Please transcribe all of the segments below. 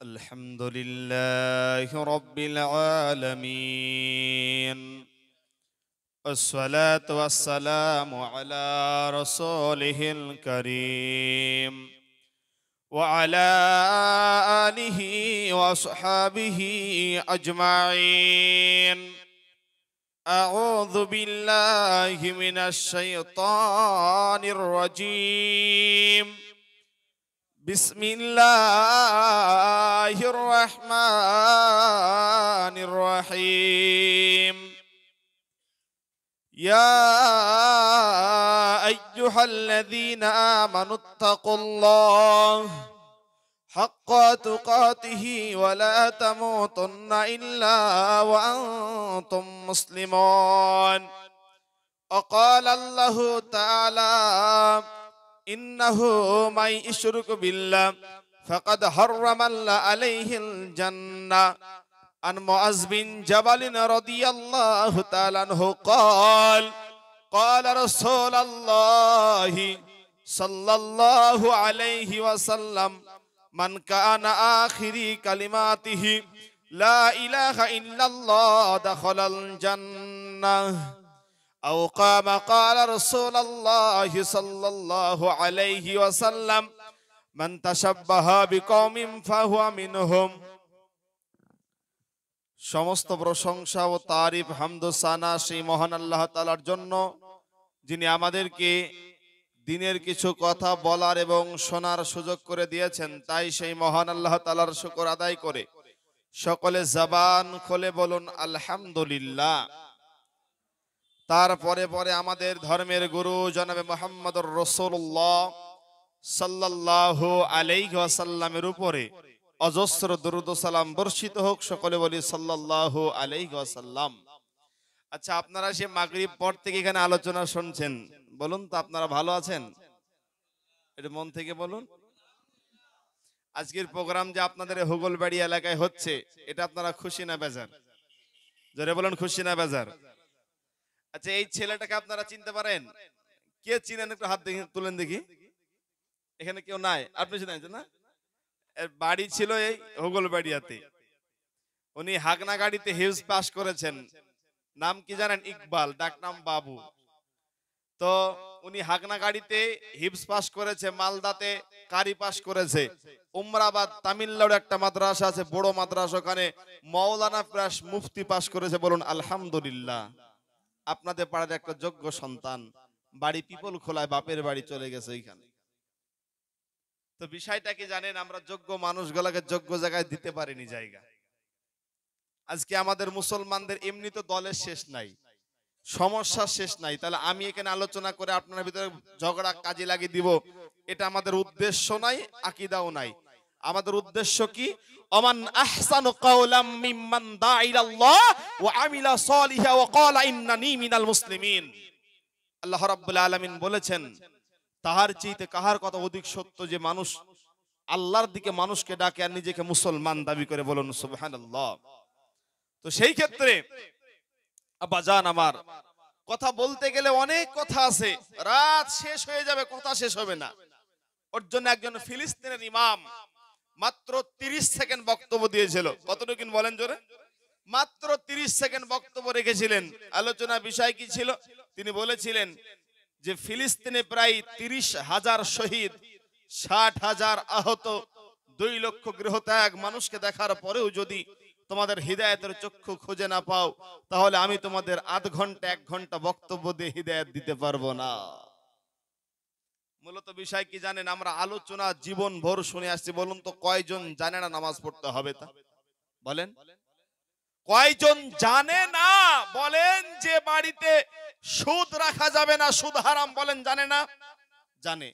الحمد لله رب العالمين والصلاة والسلام على رسوله الكريم وعلى آله وأصحابه أجمعين. أعوذ بالله من الشيطان الرجيم. بسم الله الرحمن الرحيم. يا أيها الذين آمنوا اتقوا الله حق تقاته ولا تموتن إلا وأنتم مسلمون. وقال الله تعالى: إنه من يشرك بالله فقد حرم الله عليه الجنة. عن معاذ بن جبل رضي الله تعالى عنه قال: قال رسول الله صلى الله عليه وسلم: من كان آخر كلماته لا إله إلا الله دخل الجنة. أو قال رسول الله صلى الله عليه وسلم: من تشبه بقوم فهو منهم. সমস্ত প্রশংসা ও তারিফ হামদ ও সানা সেই মহান আল্লাহ তাআলার জন্য, যিনি আমাদেরকে দিনের কিছু কথা বলার এবং শোনার সুযোগ করে দিয়েছেন। তাই সেই মহান আল্লাহ তাআলার শুকর আদায় করে সকলে জবান খুলে বলুন আলহামদুলিল্লাহ। তারপরে পরে আমাদের ধর্মের গুরু জনাবে মুহাম্মদুর রাসূলুল্লাহ সাল্লাল্লাহু আলাইহি ওয়াসাল্লামের উপরে অজস্র দরুদ ও সালাম বর্ষিত হোক। সকলে বলি সাল্লাল্লাহু আলাইহি ওয়াসাল্লাম। আচ্ছা, আপনারা সে মাগরিব পর থেকে এখানে আলোচনা শুনছেন, বলুন তো আপনারা ভালো আছেন? এটা মন থেকে বলুন। আজকের প্রোগ্রাম যে আপনাদের হুগলবাড়ি এলাকায় হচ্ছে, এটা আপনারা খুশি না বেজার? জোরে বলুন, খুশি না বেজার? আচ্ছা, এই ছেলেটাকে আপনারা চিনতে পারেন? কে চিনেন একটু হাত দেখে তুলেন দেখি। এখানে কেউ নাই? আপনি চিনেন না? এর বাড়ি ছিল এই হুগলবাড়িয়াতে। উনি হাগনা গাড়িতে হিউজ পাস করেছেন। নাম কি জানেন? ইকবাল, ডাক নাম বাবু। তো উনি হাগনা গাড়িতে হিপস পাস করেছে, মালদাতে কারি পাস করেছে, উমরাবাদ তামিলনাড়ু একটা মাদ্রাসা আছে, বড় মাদ্রাসা, ওখানে মাওলানা প্লাস মুফতি পাস করেছে। বলুন আলহামদুলিল্লাহ। আপনাদের পাড়ার একটা যোগ্য সন্তান, বাড়ি পিপল খোলায়, বাপের বাড়ি চলে গেছে ওইখানে। তো বিষয়টা কি জানেন? আমরা যোগ্য মানুষগুলোকে যোগ্য জায়গায় দিতে পারিনি জায়গা। আজকে আমাদের মুসলমানদের এমনি তো দলের শেষ নাই, সমস্যার শেষ নাই। তাহলে আমি এখানে আলোচনা করে আপনার ভিতরে ঝগড়া কাজে লাগিয়ে দিব, এটা আমাদের উদ্দেশ্য নাই, আকীদাও নাই। আমাদের উদ্দেশ্য কি? ওমান আহসানু কাওলাম মিম্মান দাআ ইলাল্লাহ ওয়া আমিলা সালিহা ওয়া ক্বালা ইন্নানি মিনাল মুসলিমিন। আল্লাহ রাব্বুল আলামিন বলেছেন, তাহার চাইতে কাহার কথা অধিক সত্য যে মানুষ আল্লাহর দিকে মানুষকে ডাকে আর নিজেকে মুসলমান দাবি করে। বলুন সুবহানাল্লাহ। তো সেই ক্ষেত্রে আব্বাজান আমার, কথা বলতে গেলে অনেক কথা আছে, রাত শেষ হয়ে যাবে, কথা শেষ হবে না। ওর জন্য একজন ফিলিস্তিনের ইমাম মাত্র 30 সেকেন্ড বক্তব্য দিয়েছিল। কতটুকু বলেন জোরে? মাত্র 30 সেকেন্ড বক্তব্য রেখেছিলেন। আলোচনা বিষয় কি ছিল? তিনি বলেছিলেন যে ফিলিস্তিনে প্রায় 30,000 শহীদ, 60,000 আহত, 2 লক্ষ গৃহত্যাগ, মানুষকে দেখার পরেও যদি তোমাদের হিদায়াতের চক্ষু খুঁজে না পাও, তাহলে আমি তোমাদের আধ ঘন্টা 1 ঘন্টা বক্তব্য দিয়ে হিদায়াত দিতে পারবো না। মূলত বিষয় কি জানেন? আমরা আলোচনা জীবন ভর শুনে আসছি। বলুন তো কয়জন জানে না নামাজ পড়তে হবে? তা বলেন, কয়জন জানে না? বলেন যে বাড়িতে সুদ রাখা যাবে না, সুদ হারাম, বলেন জানে না? জানে।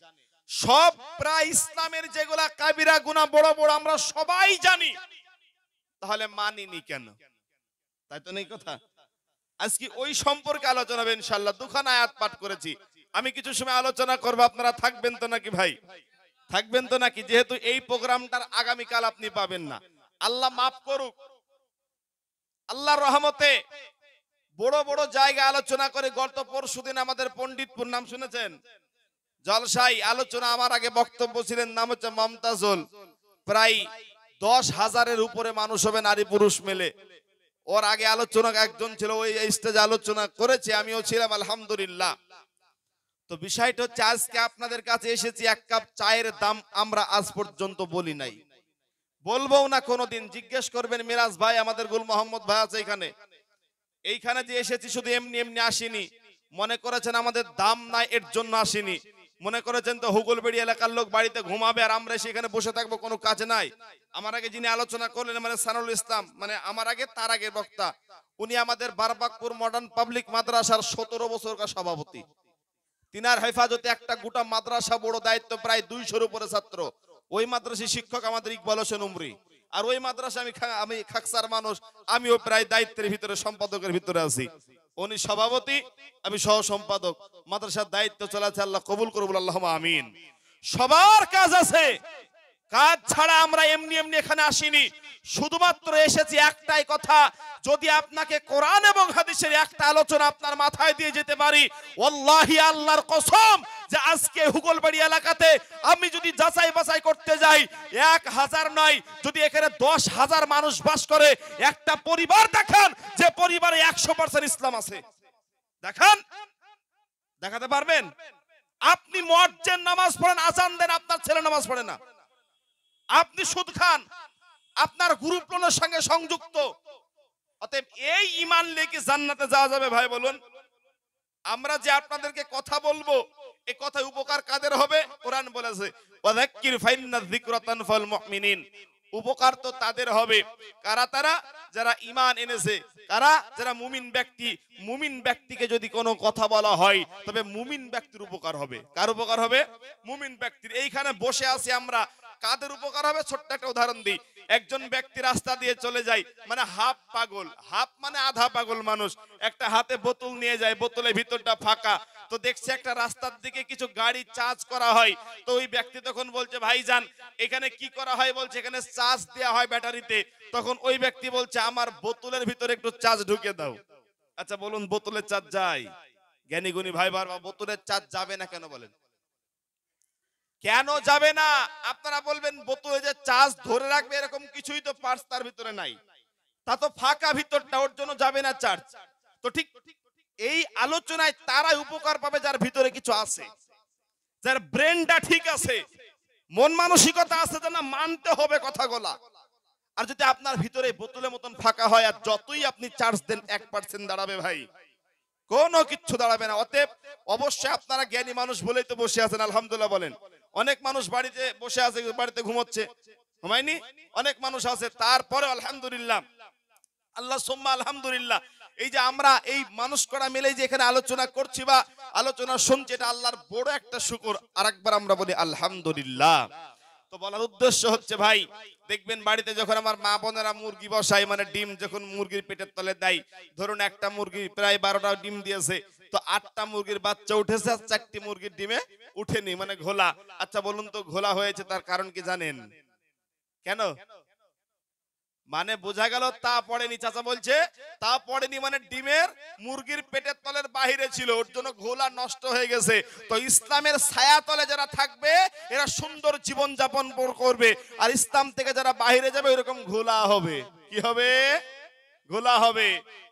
সব প্রায় ইসলামের যেগুলা কাবিরা গুনাহ বড় বড় আমরা সবাই জানি, তাহলে মানিনি কেন? তাই তো নেই কথা। আজকে ওই সম্পর্কে আলোচনা হবে ইনশাআল্লাহ। দুখানা আয়াত পাঠ করেছি, আমি কিছু সময় আলোচনা করব। আপনারা থাকবেন তো নাকি ভাই? থাকবেন তো নাকি? যেহেতু এই প্রোগ্রামটার আগামীকাল আপনি পাবেন না, আল্লাহ মাফ করুক। আল্লাহর রহমতে বড় বড় জায়গা আলোচনা করে। গত পরশুদিন আমাদের পণ্ডিতপুর, নাম শুনেছেন? জলসাই আলোচনা, আমার আগে বক্তব্য ছিলেন, নাম হচ্ছে মমতাজুল। প্রায় 10,000-এর উপরে মানুষ হবে নারী পুরুষ মিলে। ওর আগে আলোচনা একজন ছিল, ওই স্টেজে আলোচনা করেছে, আমিও ছিলাম আলহামদুলিল্লাহ। তো বিষয়টা হচ্ছে আজকে আপনাদের কাছে এসেছি, এক কাপ চায়ের দাম আমরা আজ পর্যন্ত বলি নাই, বলবো না কোনোদিন। জিজ্ঞেস করবেন মিরাজ ভাই, আমাদের গুল মোহাম্মদ ভাই আছে এখানে, এইখানে যে এসেছি শুধু এমনি এমনি আসিনি। মনে করেছেন আমাদের দাম নাই এর জন্য আসিনি, মনে করেছেন তো হুগলবেড়ি এলাকার লোক বাড়িতে ঘুমাবে আর আমরা সেখানে বসে থাকবো, কোনো কাজ নাই। আমার আগে যিনি আলোচনা করলেন মানে সানুল ইসলাম, মানে আমার আগে তার আগে বক্তা, উনি আমাদের বারবাকপুর মডার্ন পাবলিক মাদ্রাসার 17 বছরকার সভাপতি। তিনার হেফাজতে একটা গোটা মাদ্রাসা বড় দায়িত্ব, প্রায় 200-এর উপরে ছাত্র। ওই মাদ্রাসার শিক্ষক আমাদের ইকবাল হোসেন উমরি, আর ওই মাদ্রাসা আমি খাকসার মানুষ, আমিও প্রায় দায়িত্বের ভিতরে, সম্পাদকের ভিতরে আছি। উনি সভাপতি, আমি সহ সম্পাদক, মাদ্রাসার দায়িত্ব চলাছে, আল্লাহ কবুল করুন, আল্লাহুম্মা আমিন। সবার কাজ আছে, কাজ ছাড়া আমরা এমনি এমনি এখানে আসিনি। শুধুমাত্র এসেছি একটাই কথা, যদি আপনাকে কোরআন এবং হাদিসের একটা আলোচনা আপনার মাথায় দিয়ে যেতে পারি, ওয়াল্লাহি আল্লাহর কসম, যে আজকে হুগলবাড়ি এলাকাতে আমি যদি যাচাই বাছাই করতে যাই, 1000 নয়, যদি এখানে 10,000 মানুষ বাস করে, একটা পরিবার দেখান যে পরিবারে 100% ইসলাম আছে, দেখান, দেখাতে পারবেন? আপনি মুয়াজ্জিন নামাজ পড়েন, আযান দেন, আপনার ছেলে নামাজ পড়ে না। আপনি সুদ খান, আপনার গ্রুপ লোনের সঙ্গে সংযুক্ত। অতএব এই ঈমান নিয়ে কি জান্নাতে যাওয়া যাবে ভাই বলুন? আমরা যে আপনাদেরকে কথা বলবো, এই কথায় উপকার কাদের হবে? কোরআন বলেছে ওয়াযাক্কির ফাইন্নায যিকরা তানফাউল মুমিনিন। উপকার তো তাদের হবে কারা? তারা যারা ঈমান এনেছে। কারা? যারা মুমিন ব্যক্তি। মুমিন ব্যক্তিকে যদি কোনো কথা বলা হয়, তবে মুমিন ব্যক্তির উপকার হবে। কার উপকার হবে? মুমিন ব্যক্তির। এইখানে বসে আছি আমরা, কাদের উপকার হবে? ছোট্ট একটা উদাহরণ দিই। একজন ব্যক্তি রাস্তা দিয়ে চলে যায়, মানে হাফ পাগল, হাফ মানে আধা পাগল মানুষ, একটা হাতে বোতল নিয়ে যায়, বোতলের ভিতরটা ফাঁকা। তো দেখছে একটা রাস্তার দিকে কিছু গাড়ি চার্জ করা হয়, তো ওই ব্যক্তি তখন বলছে ভাইজান এখানে কি করা হয়? বলছে এখানে চার্জ দেওয়া হয় ব্যাটারিতে। তখন ওই ব্যক্তি বলছে আমার বোতলের ভিতরে একটু চার্জ ঢুকে দাও। আচ্ছা বলুন, বোতলের চার্জ যায়? জ্ঞানী গুণী ভাই বারবার, বোতলের চার্জ যাবে না কেন বলেন? কেন যাবে না? আপনারা বলবেন বোতলে যে চার্জ ধরে রাখবে এরকম কিছুই তো পার্স তার ভিতরে নাই, তা তো ফাঁকা ভিতরটা, ওর জন্য যাবে না চার্জ। তো ঠিক এই আলোচনায় তারাই উপকার পাবে যার ভিতরে কিছু আছে, যার ব্রেনটা ঠিক আছে, মন মানসিকতা আছে, যে না মানতে হবে কথাগুলা। আর যদি আপনার ভিতরে বোতলের মতন ফাঁকা হয়, আর যতই আপনি চার্জ দেন 1% দাঁড়াবে ভাই, কোনো কিচ্ছু দাঁড়াবে না। অতএব অবশ্যই আপনারা জ্ঞানী মানুষ বলেই তো বসে আছেন, আলহামদুলিল্লাহ বলেন। অনেক মানুষ বাড়িতে বসে আছে, বাড়িতে ঘুমোচ্ছে, ঘুমায়নি, অনেক মানুষ আছে, তারপরে আলহামদুলিল্লাহ, আল্লাহ সুম্মা আলহামদুলিল্লাহ, এই যে আমরা এই মানুষ করা মিলে যে এখানে আলোচনা করছি বা আলোচনা শুনছি, এটা আল্লাহর বড় একটা শুকর। আরেকবার আমরা বলি আলহামদুলিল্লাহ। তো বলার উদ্দেশ্য হচ্ছে ভাই, দেখবেন বাড়িতে যখন আমার মা বোনেরা মুরগি বসায়, মানে ডিম যখন মুরগির পেটের তলে দেয়, ধরুন একটা মুরগি প্রায় 12টা ডিম দিয়েছে, তো 8টা মুরগির বাচ্চা উঠেছে, আর 4টি মুরগির ডিমে উঠেনি, মানে ঘোলা। আচ্ছা বলুন তো, ঘোলা হয়েছে তার কারণ কি জানেন? কেন? মানে বোঝা গেল তা পড়েনি। চাচা বলছে তা পড়েনি, মানে ডিমের মুরগির পেটের তলের বাহিরে ছিল, ওর জন্য ঘোলা নষ্ট হয়ে গেছে। তো ইসলামের ছায়া তলে যারা থাকবে এরা সুন্দর জীবন যাপন করবে, আর ইসলাম থেকে যারা বাহিরে যাবে এরকম ঘোলা হবে। কি হবে? ঘোলা হবে।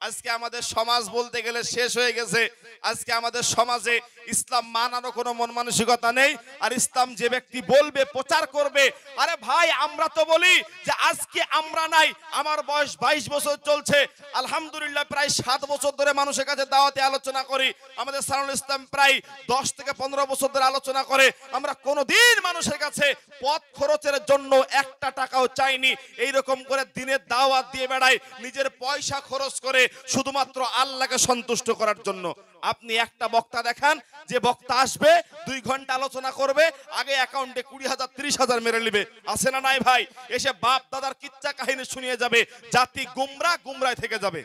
আজকে আমাদের সমাজ বলতে গেলে শেষ হয়ে গেছে। আজকে আমাদের সমাজে ইসলাম মানানো কোনো মন মানসিকতা নেই। আর ইসলাম যে ব্যক্তি বলবে, প্রচার করবে, আরে ভাই আমরা তো বলি যে আজকে আমরা নাই, আমার বয়স 22 বছর চলছে, আলহামদুলিল্লাহ প্রায় 7 বছর ধরে মানুষের কাছে দাওয়াতে আলোচনা করি। আমাদের সানুল ইসলাম প্রায় 10 থেকে 15 বছর ধরে আলোচনা করে। আমরা কোনোদিন মানুষের কাছে পথ খরচের জন্য 1টা টাকাও চাইনি। এইরকম করে দিনের দাওয়াত দিয়ে বেড়াই, নিজের পয়সা খরচ করে শুধুমাত্র আল্লাহকে সন্তুষ্ট করার জন্য। আপনি একটা বক্তা দেখান, যে বক্তা আসবে 2 ঘন্টা আলোচনা করবে, আগে অ্যাকাউন্টে 20,000 30,000 মেরে নেবে, আছে না নাই ভাই? এসে বাপ দাদার কিচ্ছা কাহিনী শুনিয়ে যাবে, জাতি গুমরা গুমরায় থেকে যাবে।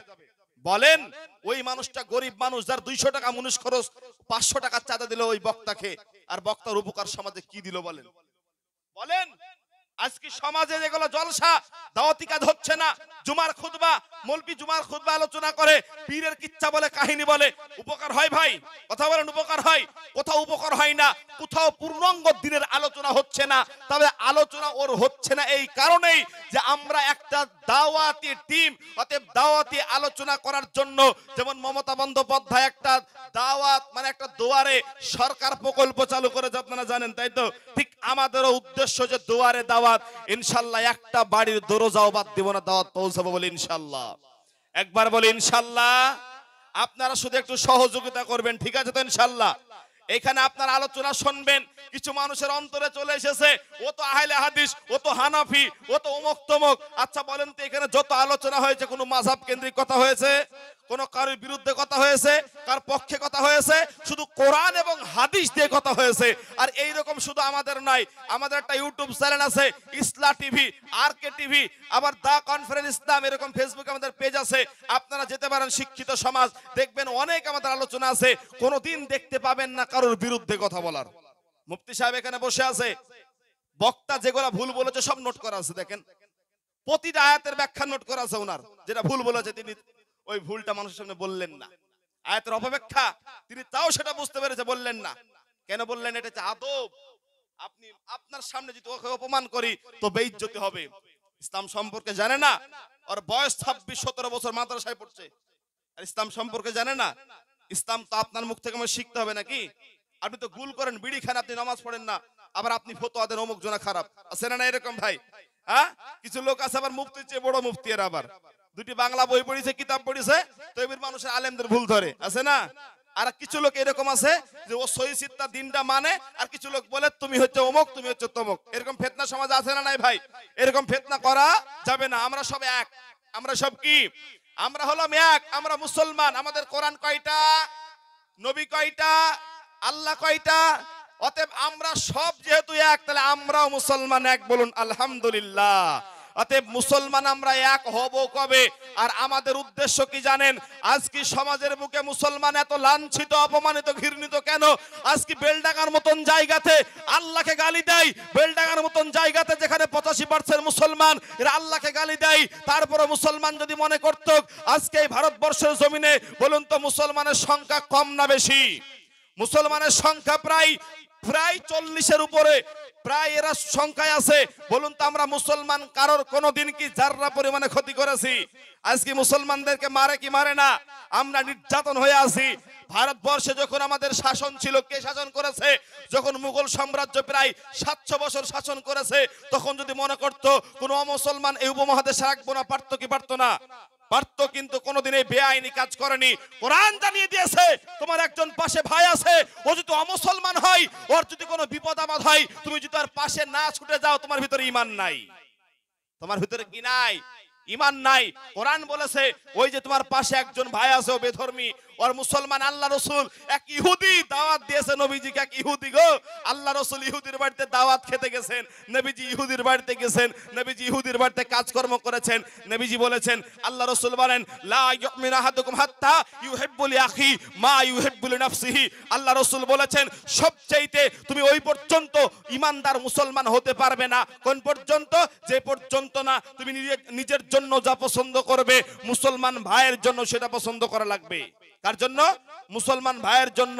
বলেন ওই মানুষটা গরিব মানুষ, যার 200 টাকা মুনিশ খরচ, 500 টাকা চাঁদা দিল ওই বক্তাকে, আর বক্তার উপকার সমাজে কি দিল বলেন? বলেন আজকে সমাজে যেগুলো জলসা দাওয়াতি কাজ হচ্ছে না, জুমার খুতবা, মৌলবি জুমার খুতবা আলোচনা করে, পীরের কিচ্ছা বলে, কাহিনী বলে, উপকার হয় ভাই? কথা বলেন, উপকার হয়? কোথাও উপকার হয় না, কোথাও পূর্ণাঙ্গ দিনের আলোচনা হচ্ছে না। তবে আলোচনা ওর হচ্ছে না এই কারণেই যে আমরা একটা দাওয়াতি টিম, অতএব দাওয়াতি আলোচনা করার জন্য, যেমন মমতা বন্দ্যোপাধ্যায় একটা দাওয়াত মানে একটা দুয়ারে সরকার প্রকল্প চালু করেছে, আপনারা জানেন তাই তো? ঠিক আমাদেরও উদ্দেশ্য যে দুয়ারে দাওয়াত, ইনশাআল্লাহ একটা বাড়ির দরজাও বাদ দিব না, দাওয়াত পৌঁছাবো বলে ইনশাআল্লাহ। একবার বলে ইনশাআল্লাহ। আপনারা শুধু একটু সহযোগিতা করবেন, ঠিক আছে তো ইনশাআল্লাহ? এখানে আপনারা আলোচনা শুনবেন, কিছু মানুষের অন্তরে চলে এসেছে, ও তো আহলে হাদিস, ও তো হানাফি, ও তো অমুক তমুক। আচ্ছা বলেন তো, এখানে যত আলোচনা হয়েছে কোনো মাযহাব কেন্দ্রিক কথা হয়েছে? কোন কারোর বিরুদ্ধে কথা হয়েছে? কার পক্ষে কথা হয়েছে? শুধু কোরআন এবং হাদিস দিয়ে কথা হয়েছে। আর এই রকম শুধু আমাদের নয়, আমাদের একটা ইউটিউব চ্যানেল আছে ইসলা টিভি, আরকে টিভি, আবার দা কনফারেন্স ইসলাম, এরকম ফেসবুকে আমাদের পেজ আছে, আপনারা যেতে পারেন। শিক্ষিত সমাজ দেখবেন অনেক আমাদের আলোচনা আছে, কোনোদিন দেখতে পাবেন না কারোর বিরুদ্ধে কথা বলার। মুফতি সাহেব এখানে বসে আছে, বক্তা যেগুলা ভুল বলেছে সব নোট করা আছে, দেখেন প্রতিটা আয়াতের ব্যাখ্যা নোট করা আছে ওনার, যেটা ভুল বলেছে তিনি ওই ভুলটা মানুষের সামনে বললেন না। আয়াতের অপব্যাখ্যা তিনি তাও সেটা বুঝতে পেরেছে, বললেন না। কেন বললেন? এটা হচ্ছে আদব। আপনি আপনার সামনে যদি ওকে অপমান করি তো বেইজ্জতি হবে। ইসলাম সম্পর্কে জানে না, ওর বয়স 26-17 বছর মাদ্রাসায় পড়ছে, আর ইসলাম সম্পর্কে জানে না। ইসলাম তো আপনার মুখ থেকে আমার শিখতে হবে নাকি? আপনি তো গুল করেন, বিড়ি খান, আপনি নামাজ পড়েন না, আবার আপনি ফতোয়া দেন অমুক জনা খারাপ, আছে না এরকম ভাই? হ্যাঁ, কিছু লোক আছে আবার মুফতির চেয়ে বড় মুফতি, এর আবার দুটি বাংলা বই পড়িছে, কিতাব পড়িছে, তো এবার মানুষের আলেমদের ভুল ধরে, আছে না? আর কিছু লোক এরকম আছে যে ও সহি সিত্তা দিনটা মানে, আর কিছু লোক বলে তুমি হচ্ছে অমুক, তুমি হচ্ছে তমুক। এরকম ফিতনা সমাজ আছে না নাই ভাই? এরকম ফিতনা করা যাবে না। আমরা সব এক, আমরা সব কি? আমরা হলাম এক, আমরা মুসলমান। আমাদের কোরআন কয়টা? নবী কয়টা? আল্লাহ কয়টা? অতএব আমরা সব যেহেতু এক, তাহলে আমরাও মুসলমান এক, বলুন আলহামদুলিল্লাহ। অতএব মুসলমান আমরা এক হব কবে? আর আমাদের উদ্দেশ্য কি জানেন? আজকে সমাজের বুকে মুসলমান এত লাঞ্ছিত, অপমানিত, ঘৃণিত কেন? আজকে বেলডাঙ্গার মতন জায়গাতে আল্লাহকে গালি দেয়, বেলডাঙ্গার মতন জায়গাতে যেখানে 85% মুসলমান, এরা আল্লাহকে গালি দেয়। তারপরে মুসলমান যদি মনে করত আজকে এই ভারতবর্ষের জমিনে, বলুন তো মুসলমানের সংখ্যা কম না বেশি? মুসলমানের সংখ্যা প্রায় 40-এর উপরে, প্রায় এরা সংখ্যায় আছে। বলুন তো আমরা মুসলমান কারোর কোনোদিন কি যাররা পরিমাণে ক্ষতি করেছি? আজকে মুসলমানদেরকে মারে কি মারে না? আমরা নির্যাতন হয়ে আছি। ভারতবর্ষে যখন আমাদের শাসন ছিল, কে শাসন করেছে? যখন মুঘল সাম্রাজ্য প্রায় 700 বছর শাসন করেছে, তখন যদি মনে করতো কোন অমুসলমান এই উপমহাদেশে রাখবো না, পারতো কি পারতো না? পারতো, কিন্তু কোনোদিন এই বেআইনি কাজ করেনি। কোরআন জানিয়ে দিয়েছে তোমার একজন পাশে ভাই আছে, ও যদি অমুসলমান হয়, ওর যদি কোনো বিপদ আপদ হয়, তুমি যদি তার পাশে না ছুটে যাও, তোমার ভিতরে ঈমান নাই। তোমার ভিতরে কি নাই? ঈমান নাই। কোরআন বলেছে ওই যে তোমার পাশে একজন ভাই আছে, ও বেধর্মী, ওর মুসলমান। আল্লাহ রাসূল এক ইহুদি দাওয়াত দিয়েছে নবীজিকে, এক ইহুদি গো, আল্লাহ রাসূল ইহুদির বাড়িতে দাওয়াত খেতে গেছেন, নবীজি ইহুদির বাড়িতে গেছেন, নবীজি ইহুদির বাড়িতে কাজকর্ম করেছেন। নবীজি বলেছেন, আল্লাহ রাসূল বলেন, লা ইউমিনু আহাদুকুম হাত্তা ইউহিব্বু লিআখি মা ইউহিব্বু লিনাফসিহি। আল্লাহ রাসূল বলেছেন সবচাইতে তুমি ওই পর্যন্ত ইমানদার মুসলমান হতে পারবে না, কোন পর্যন্ত? যে পর্যন্ত না তুমি নিজের জন্য যা পছন্দ করবে, মুসলমান ভাইয়ের জন্য সেটা পছন্দ করা লাগবে। কার জন্য? মুসলমান ভাইয়ের জন্য।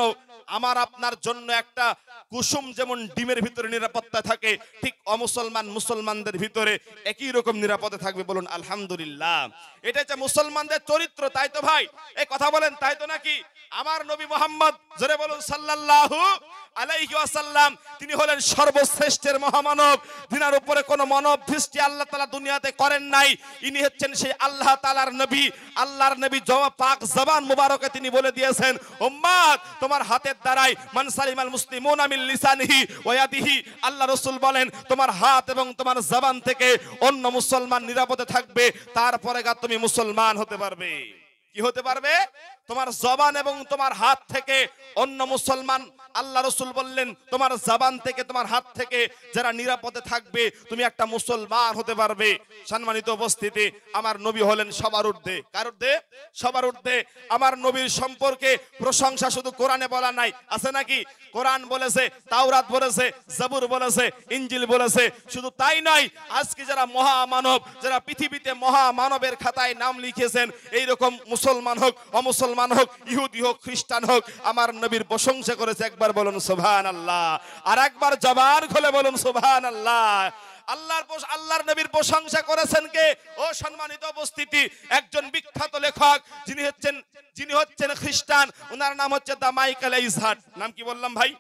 আমার আপনার জন্য একটা কুসুম যেমন ডিমের ভিতরে নিরাপত্তা থাকে, ঠিক অমুসলমান মুসলমানদের ভিতরে একই রকম নিরাপদে থাকবে, বলুন আলহামদুলিল্লাহ। এটা হচ্ছে মুসলমানদের চরিত্র, তাই তো ভাই? এই কথা বলেন, তাই তো নাকি? আমার নবী মুহাম্মদ, জোরে বলুন সাল্লাল্লাহু আলাইহি ওয়াসাল্লাম, তিনি হলেন সর্বশ্রেষ্ঠের মহামানব। যিনার উপরে কোনো মানব দৃষ্টি আল্লাহ তাআলা দুনিয়াতে করেন নাই। ইনি হচ্ছেন সেই আল্লাহ তাআলার নবী। আল্লাহর নবী পাক জবান মুবারকে তিনি বলে দিয়েছেন, উম্মত তোমার হাতের দ্বারাই মান সালিমাল মুসলিমুনা মিন লিসানিহি ওয়া ইয়াদিহি। আল্লাহ রাসূল বলেন তোমার হাত এবং তোমার জবান থেকে অন্য মুসলমান নিরাপদে থাকবে, তারপরে তুমি মুসলমান হতে পারবে। কি হতে পারবে? তোমার জবান এবং তোমার হাত থেকে অন্য মুসলমান আল্লাহ রাসূল বললেন তোমার জবান থেকে তোমার হাত থেকে যারা নিরাপদে থাকবে তুমি একটা মুসলমান হতে পারবে। সম্মানিত উপস্থিতি, আমার নবী হলেন সবার ঊর্ধ্বে। কার ঊর্ধ্বে? সবার ঊর্ধ্বে। আমার নবীর সম্পর্কে প্রশংসা শুধু কোরআনে বলা নাই, আছে নাকি? কোরআন বলেছে, তাওরাত বলেছে, জাবুর বলেছে, ইনজিল বলেছে। শুধু তাই নয়, আজকে যারা মহামানব, যারা পৃথিবীতে মহামানবের খাতায় নাম লিখেছেন, এইরকম মুসলমান হোক, অমুসলমান হোক, ইহুদি হোক, খ্রিস্টান হোক, আমার নবীর প্রশংসা করেছে। একবার বলুন সুবহানাল্লাহ, আর একবার জবান খুলে বলুন সুবহানাল্লাহ। আল্লাহর নবীর প্রশংসা করেছেন কে? ও সম্মানিত উপস্থিতি, একজন বিখ্যাত লেখক, যিনি হচ্ছেন খ্রিস্টান, ওনার নাম হচ্ছে দা মাইকেল এইজহার্ট। নাম কি বললাম ভাই?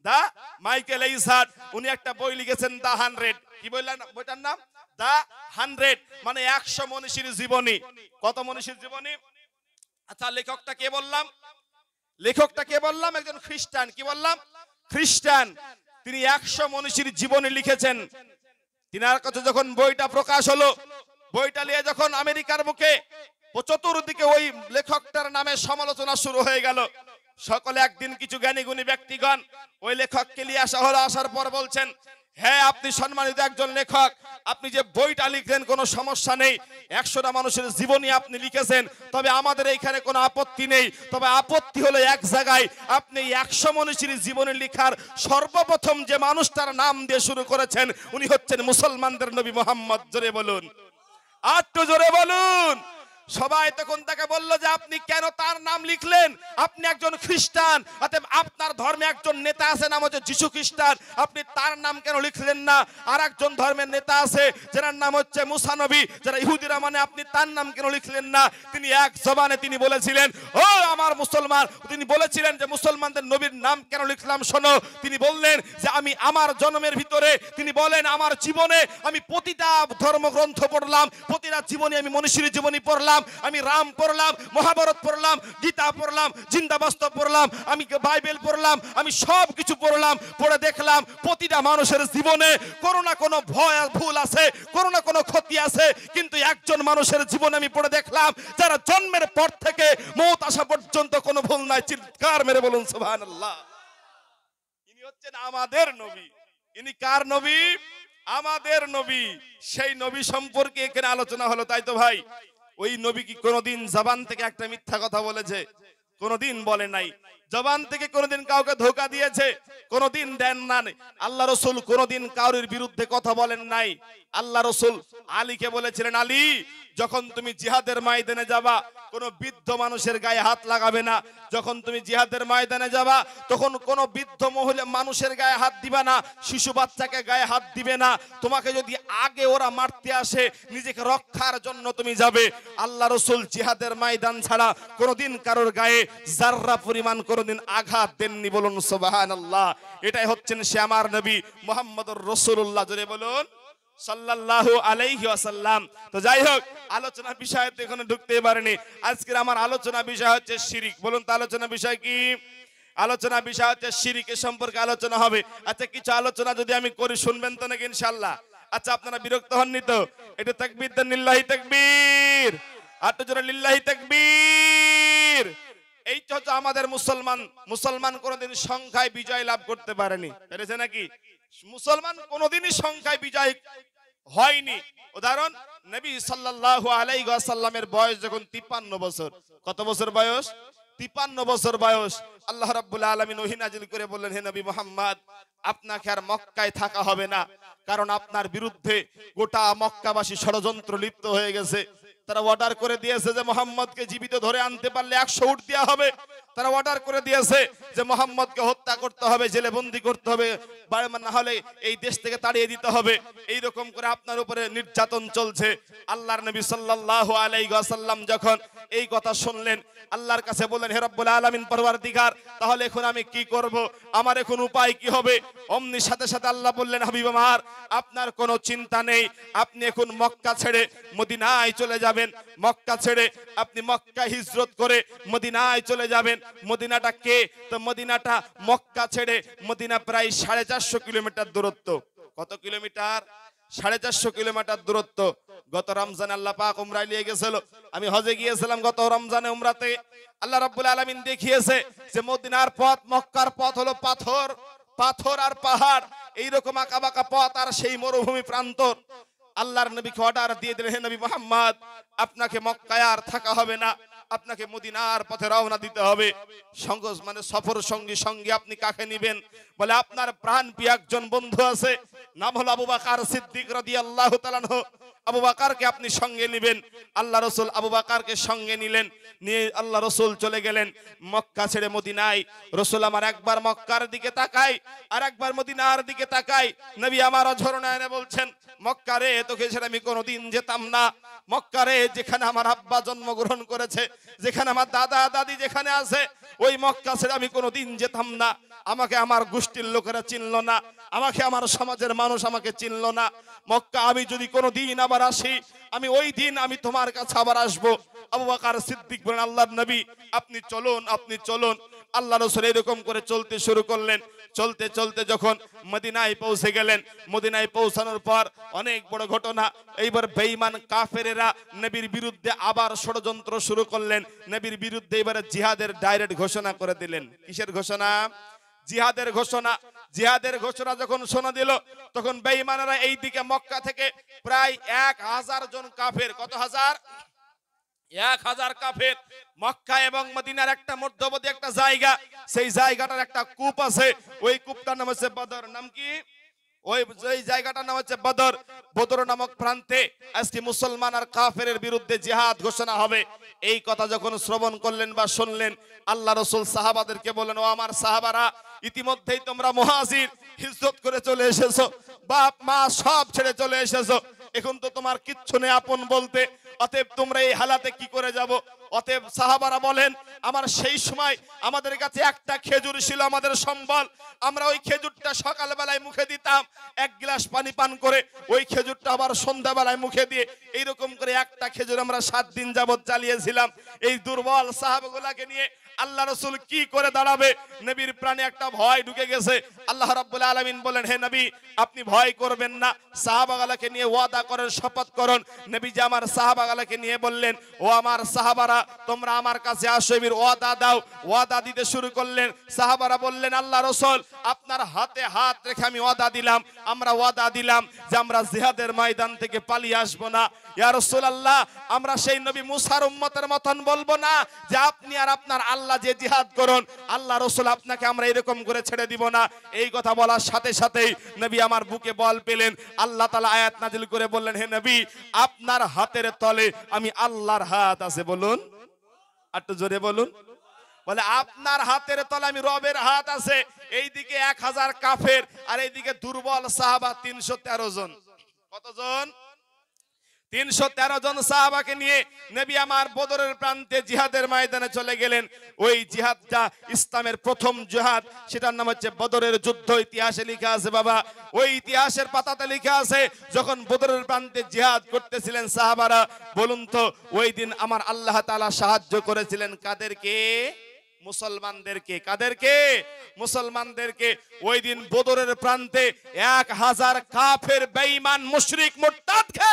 দা মাইকেল এইজহার্ট। উনি একটা বই লিখেছেন দা 100। কি বললেন বইটার নাম? দা 100, মানে 100 মনীষীর জীবনী। কত মনীষীর জীবনী? আচ্ছা, লেখকটা কে বললাম? লেখকটা কে বললাম? একজন খ্রিস্টান। কি বললাম? খ্রিস্টান। তিনি 100 মনীষীর জীবনী লিখেছেন। তিনার কাছে যখন বইটা প্রকাশ হলো, বইটা নিয়ে যখন আমেরিকার বুকে চতুর্দিকে ওই লেখকটার নামে সমালোচনা শুরু হয়ে গেল, সকলে একদিন কিছু জ্ঞানীগুণী ব্যক্তিগণ ওই লেখককে নিয়ে আসা হলো। আসার পর বলছেন, হ্যাঁ আপনি সম্মানিত একজন লেখক, আপনি যে বইটা লিখলেন কোনো সমস্যা নেই, 100টা মানুষের জীবনী আপনি লিখেছেন, তবে আমাদের এইখানে কোনো আপত্তি নেই। তবে আপত্তি হলো এক জায়গায়, আপনি 100 মনীষীর জীবনী লেখার সর্বপ্রথম যে মানুষটার নাম দিয়ে শুরু করেছেন, উনি হচ্ছেন মুসলমানদের নবী মুহাম্মদ। জোরে বলুন, আর একটু জোরে বলুন। সবাই তখন তাকে বলল যে আপনি কেন তার নাম লিখলেন? আপনি একজন খ্রিস্টান, অতএব আপনার ধর্মে একজন নেতা আছে নাম হচ্ছে যিশু খ্রিস্টান, আপনি তার নাম কেন লিখলেন না? আর একজন ধর্মের নেতা আছে যার নাম হচ্ছে মুসা নবী, যারা ইহুদিরা মানে, আপনি তার নাম কেন লিখলেন না? তিনি এক জবানে তিনি বলেছিলেন, ও আমার মুসলমান, তিনি বলেছিলেন যে মুসলমানদের নবীর নাম কেন লিখলাম শোনো। তিনি বললেন যে আমি আমার জন্মের ভিতরে, তিনি বলেন আমার জীবনে আমি প্রতিটা ধর্মগ্রন্থ পড়লাম, প্রতিটা জীবনী আমি মনীষীর জীবনী পড়লাম, আমি রাম পড়লাম, মহাভারত পড়লাম, গীতা পড়লাম, জিন্দাবাস্তব পড়লাম, আমি বাইবেল পড়লাম, আমি সব কিছু পড়লাম। পড়ে দেখলাম প্রতিটা মানুষের জীবনে কোনো না কোনো ভয় ভুল আছে, কোনো না কোনো ক্ষতি আছে, কিন্তু একজন মানুষের জীবনে আমি পড়ে দেখলাম যারা জন্মের পর থেকে মওত আসা পর্যন্ত কোনো ভুল নাই। চিৎকার মেরে বলুন সুবহানাল্লাহ। ইনি হচ্ছেন আমাদের নবী। ইনি কার নবী? আমাদের নবী। সেই নবী সম্পর্কে এখানে আলোচনা হলো, তাই তো ভাই? ওই নবী কি কোনদিন জবান থেকে একটা মিথ্যা কথা বলেছে? কোনদিন বলে নাই। জবান থেকে কোনদিন কাউকে ধোঁকা দিয়েছে? কোনদিন দেন না। আল্লাহ রাসূল কোনদিন কারোর বিরুদ্ধে কথা বলেন নাই। আল্লাহ রাসূল আলীকে বলেছিলেন, আলী যখন তুমি জিহাদের ময়দানে যাবা, কোনো বৃদ্ধ মানুষের গায়ে হাত লাগাবে না। যখন তুমি জিহাদের ময়দানে যাবা, তখন কোনো বৃদ্ধ মহিলা মানুষের গায়ে হাত দিবে না, শিশু বাচ্চাকে গায়ে হাত দিবে না। তোমাকে যদি আগে ওরা মারতে আসে, নিজেকে রক্ষার জন্য তুমি যাবে। আল্লাহ রাসূল জিহাদের ময়দান ছাড়া কোনোদিন কারোর গায়ে জাররা পরিমাণ কোনোদিন আঘাত দেননি। বলুন সুবহানাল্লাহ। এটাই হচ্ছেন সে আমার নবী মুহাম্মদুর রাসূলুল্লাহ। জোরে বলুন সাল্লাল্লাহু আলাইহি ওয়াসাল্লাম। তো যাই হোক, আলোচনা বিষয়ে তো এখনো ঢুকতে পারেনি। আজকের আমার আলোচনা বিষয় হচ্ছে শিরিক। বলুন তো আলোচনা বিষয় কি? আলোচনা বিষয় হচ্ছে শিরিকের সম্পর্কে আলোচনা হবে। আচ্ছা, কিছু আলোচনা যদি আমি করি শুনবেন তো নাকি ইনশাআল্লাহ? আচ্ছা, আপনারা বিরক্ত হননি তো? এটা তাকবীর দেন, লিল্লাহি তাকবীর। আর তো জোরে লিল্লাহি তাকবীর। এই তো হচ্ছে আমাদের মুসলমান কোনোদিন সংখ্যায় বিজয় লাভ করতে পারেনি। পেরেছে নাকি? মুসলমান কোনোদিনই সংখ্যায় বিজয় হয়নি। উদাহরণ, নবী সাল্লাল্লাহু আলাইহি ওয়াসাল্লামের বয়স যখন 53 বছর। কত বছর বয়স? 53 বছর বয়স। আল্লাহ রাব্বুল আলামিন ওহী নাযিল করে বললেন, হে নবী মুহাম্মদ, আপনাকে আর মক্কায় থাকা হবে না, কারণ আপনার বিরুদ্ধে গোটা মক্কাবাসী ষড়যন্ত্র লিপ্ত হয়ে গেছে। তারা অর্ডার করে দিয়েছে যে মুহাম্মদকে জীবিত ধরে আনতে পারলে 100 উট দেওয়া হবে। তারা অর্ডার করে দিয়েছে যে মুহাম্মদকে হত্যা করতে হবে, জেলে বন্দী করতে হবে, না হলে এই দেশ থেকে তাড়িয়ে দিতে হবে। এই রকম করে আপনার উপরে নির্যাতন চলছে। আল্লাহর নবী সাল্লাল্লাহু আলাইহি ওয়াসাল্লাম যখন এই কথা শুনলেন, আল্লাহর কাছে বললেন, হে রব্বুল আলামিন পরওয়ারদিগার, তাহলে এখন আমি কি করব? আমার এখন উপায় কি হবে? অমনি সাথে সাথে আল্লাহ বললেন, হাবিব আমার, আপনার কোনো চিন্তা নেই, আপনি এখন মক্কা ছেড়ে মদিনায় চলে যাবেন। মক্কা ছেড়ে আপনি মক্কা হিজরত করে মদিনায় চলে যাবেন। মদিনাটা কে? তো মদিনাটা মক্কা ছেড়ে মদিনা প্রায় 450 কিলোমিটার দূরত্ব। কত কিলোমিটার? 450 কিলোমিটার দূরত্ব। গত রমজানে আল্লাহ পাক উমরায় নিয়ে গেছিল, আমি হজে গিয়েছিলাম গত রমজানে উমরাতে। আল্লাহ রাব্বুল আলামিন দেখিয়েছে যে মদিনার পথ মক্কার পথ হলো পাথর, পাথর আর পাহাড়, এইরকম আঁকা বাঁকা পথ আর সেই মরুভূমি প্রান্তর। আল্লাহর নবীকে অর্ডার দিয়ে দিলেন, হে নবী মুহাম্মদ, আপনাকে মক্কায় আর থাকা হবে না, আপনাকে মদিনার পথে রওনা দিতে হবে। সংঘর্ষ মানে সফর সঙ্গী সঙ্গে আপনি কাকে নেবেন? বলে আপনার প্রাণ প্রিয় একজন বন্ধু আছে, নাম হলো আবু বকর সিদ্দিক রাদিয়াল্লাহু তাআলা আনহু। আবু বকরকে আপনি সঙ্গে নেবেন। আল্লাহ রাসূল আবু বকরকে সঙ্গে নিলেন, নিয়ে আল্লাহ রাসূল চলে গেলেন মক্কা ছেড়ে মদিনায়। রাসূল আমার একবার মক্কার দিকে তাকায় আর একবার মদিনার দিকে তাকায়। নবী আমার অঝরণায়নে বলছেন, মক্কা রে, তোকে ছেড়ে আমি কোনোদিন যেতাম না। মক্কা রে, যেখানে আমার আব্বা জন্মগ্রহণ করেছে, যেখানে আমার দাদা দাদি যেখানে আছে, ওই মক্কা ছেড়ে আমি কোনোদিন যেতাম না। আমাকে আমার গোষ্ঠীর লোকেরা চিনলো না, আমাকে আমার সমাজের মানুষ আমাকে চিনলো না। মক্কা আমি যদি কোনোদিন আবার আসি, আমি ওই দিন আমি তোমার কাছে আবার আসবো। আবু বকর সিদ্দিক বলেন, আল্লাহর নবী আপনি চলুন, আপনি চলুন। আল্লাহ রাসূল এরকম করে চলতে শুরু করলেন। চলতে চলতে যখন মদিনায় পৌঁছে গেলেন, মদিনায় পৌঁছানোর পর অনেক বড় ঘটনা। এইবার বেঈমান কাফেরেরা নবীর বিরুদ্ধে আবার ষড়যন্ত্র শুরু করলেন। নবীর বিরুদ্ধে এবারে জিহাদের ডাইরেক্ট ঘোষণা করে দিলেন। কিসের ঘোষণা? জিহাদের ঘোষণা। জিহাদের ঘোষণা যখন শোনা দিল, তখন বেঈমানেরা এইদিকে মক্কা থেকে প্রায় 1000 জন কাফের, কত হাজার? 1000 কাফের মক্কা এবং মদিনার একটা মধ্যবর্তী একটা জায়গা, সেই জায়গাটার একটা কূপ আছে, ওই কূপটার নাম হচ্ছে বদর। নাম কি? ওই জায়গাটার নাম হচ্ছে বদর। বদর নামক প্রান্তে আজকে মুসলমান আর কাফেরের বিরুদ্ধে জিহাদ ঘোষণা হবে। এই কথা যখন শ্রবণ করলেন বা শুনলেন, আল্লাহ রাসূল সাহাবাদেরকে বললেন, ও আমার সাহাবারা, ইতিমধ্যেই তোমরা মুহাজির হিজরত করে চলে এসেছো, বাপ মা সব ছেড়ে চলে এসেছো, এখন তো তোমার কিচ্ছু নেই আপন বলতে, অতএব তোমরা এই হালাতে কি করে যাব? অতএব সাহাবারা বলেন, আমার সেই সময় আমাদের কাছে একটা খেজুর ছিল আমাদের সম্বল, আমরা ওই খেজুরটা সকালবেলায় মুখে দিতাম, এক গ্লাস পানি পান করে ওই খেজুরটা আবার সন্ধ্যাবেলায় মুখে দিয়ে এইরকম করে একটা খেজুর আমরা 7 দিন যাবত চালিয়েছিলাম। এই দুর্বল সাহাবাগুলাকে নিয়ে আল্লাহ রাসূল কি করে দাঁড়াবে? নবীর প্রাণে একটা ভয় ঢুকে গেছে। আল্লাহ রাব্বুল আলামিন বলেন, হে নবী আপনি ভয় করবেন না, সাহাবাগুলাকে নিয়ে ওয়াদা করেন, শপথ করুন। নবী যে আমার সাহাবাগুলাকে নিয়ে বললেন, ও আমার সাহাবারা, তোমরা আমার কাছে আসো, এর ওয়াদা দাও। ওয়াদা দিতে শুরু করলেন। সাহাবারা বললেন, আল্লাহ রাসূল আপনার হাতে হাত রেখে আমি ওয়াদা দিলাম, আমরা ওয়াদা দিলাম যে আমরা জিহাদের ময়দান থেকে পালিয়ে আসব না। ইয়া রাসূলুল্লাহ, আমরা সেই নবী মুসার উম্মতের মতন বলবো না যে আপনি আর আপনার আল্লাহ যে জিহাদ করুন, আল্লাহ রাসূল আপনাকে আমরা এরকম করে ছেড়ে দিব না। এই কথা বলার সাথে সাথেই নবী আমার বুকে বল পেলেন। আল্লাহ তাআলা আয়াত নাজিল করে বললেন, হে নবী আপনার হাতের তলে আমি আল্লাহর হাত আছে। বলুন, একটু জোরে বলুন। বলে আপনার হাতের তলে আমি রবের হাত আছে। এইদিকে 1000 কাফের আর এইদিকে দুর্বল সাহাবা 313 জন। কতজন? 313 জন সাহাবাকে নিয়ে নবী আমার বদরের প্রান্তে জিহাদের ময়দানে চলে গেলেন। ওই জিহাদটা ইসলামের প্রথম জিহাদ, সেটার নাম হচ্ছে বদরের যুদ্ধ। ইতিহাসে লেখা আছে বাবা, ওই ইতিহাসের পাতাতে লেখা আছে, যখন বদরের প্রান্তে জিহাদ করতেছিলেন সাহাবারা, বলুন তো ওই দিন আমার আল্লাহ তাআলা সাহায্য করেছিলেন কাদেরকে? মুসলমানদেরকে। কাদেরকে? মুসলমানদেরকে। ওই দিন বদরের প্রান্তে 1000 কাফের বেঈমান মুশরিক মুরতাদকে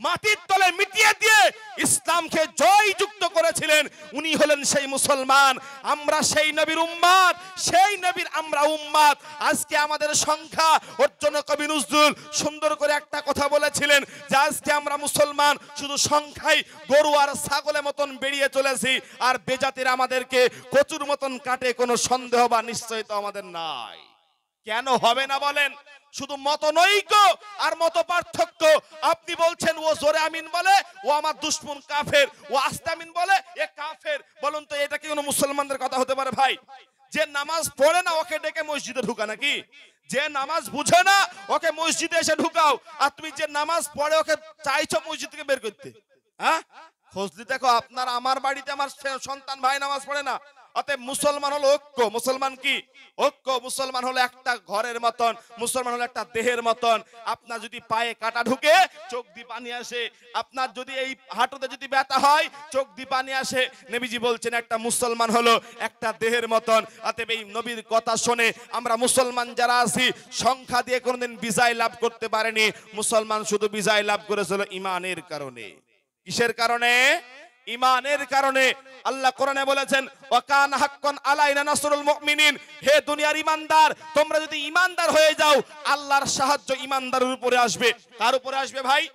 মাটির তলে মিটিয়ে দিয়ে ইসলামকে জয়যুক্ত করেছিলেন। উনি হলেন সেই মুসলমান। আমরা সেই নবীর উম্মত, সেই নবীর আমরা উম্মত। আজকে আমাদের সংখ্যা, ওর জন্য কবি নজরুল সুন্দর করে একটা কথা বলেছিলেন যে আজকে আমরা মুসলমান শুধু সংখ্যায় গরু আর ছাগলের মতন বেরিয়ে চলেছি, আর বেজাতির আমাদেরকে কচুর মতন কাটে, কোনো সন্দেহ বা নিশ্চয় তো আমাদের নাই। কেন হবে না বলেন? শুধু মতনৈক্য আর মত পার্থক্য। আপনি বলছেন ও জোরে আমিন বলে, ও আমার দুশমন কাফের, ও আস্তে আমিন বলে এ কাফের। বলুন তো এটা কি কোনো মুসলমানদের কথা হতে পারে ভাই? যে নামাজ পড়ে না ওকে ডেকে মসজিদে ঢুকা নাকি? যে নামাজ বুঝে না ওকে মসজিদে এসে ঢুকাও, আর তুমি যে নামাজ পড়ে ওকে চাইছো মসজিদ থেকে বের করতে? হ্যাঁ, খোঁজ দেখো আপনার আমার বাড়িতে আমার সন্তান ভাই নামাজ পড়ে না, অতএব মুসলমান হলো ঐক্য। মুসলমান কি? ঐক্য। মুসলমান হলো একটা ঘরের মতন, মুসলমান হলো একটা দেহের মতন। আপনার যদি পায়ে কাটা ঢুকে চোখ দিয়ে পানি আসে, আপনার যদি এই হাঁটুতে যদি ব্যথা হয় চোখ দিয়ে পানি আসে। নবীজি বলছেন একটা মুসলমান হলো একটা দেহের মতন। অতএব এই নবীর কথা শুনে আমরা মুসলমান যারা আছি সংখ্যা দিয়ে কোনোদিন বিজয় লাভ করতে পারেনি। মুসলমান শুধু বিজয় লাভ করেছিল ঈমানের কারণে। কিসের কারণে? ঈমানের কারণে। আল্লাহ কোরআনে বলেছেন ওয়াকান হাক্কান আলাইনা নাসরুল মুমিনিন, হে দুনিয়ার ঈমানদার, তোমরা যদি ঈমানদার হয়ে যাও আল্লাহর সাহায্য ঈমানদারের উপরে আসবে। কার উপরে আসবে ভাই?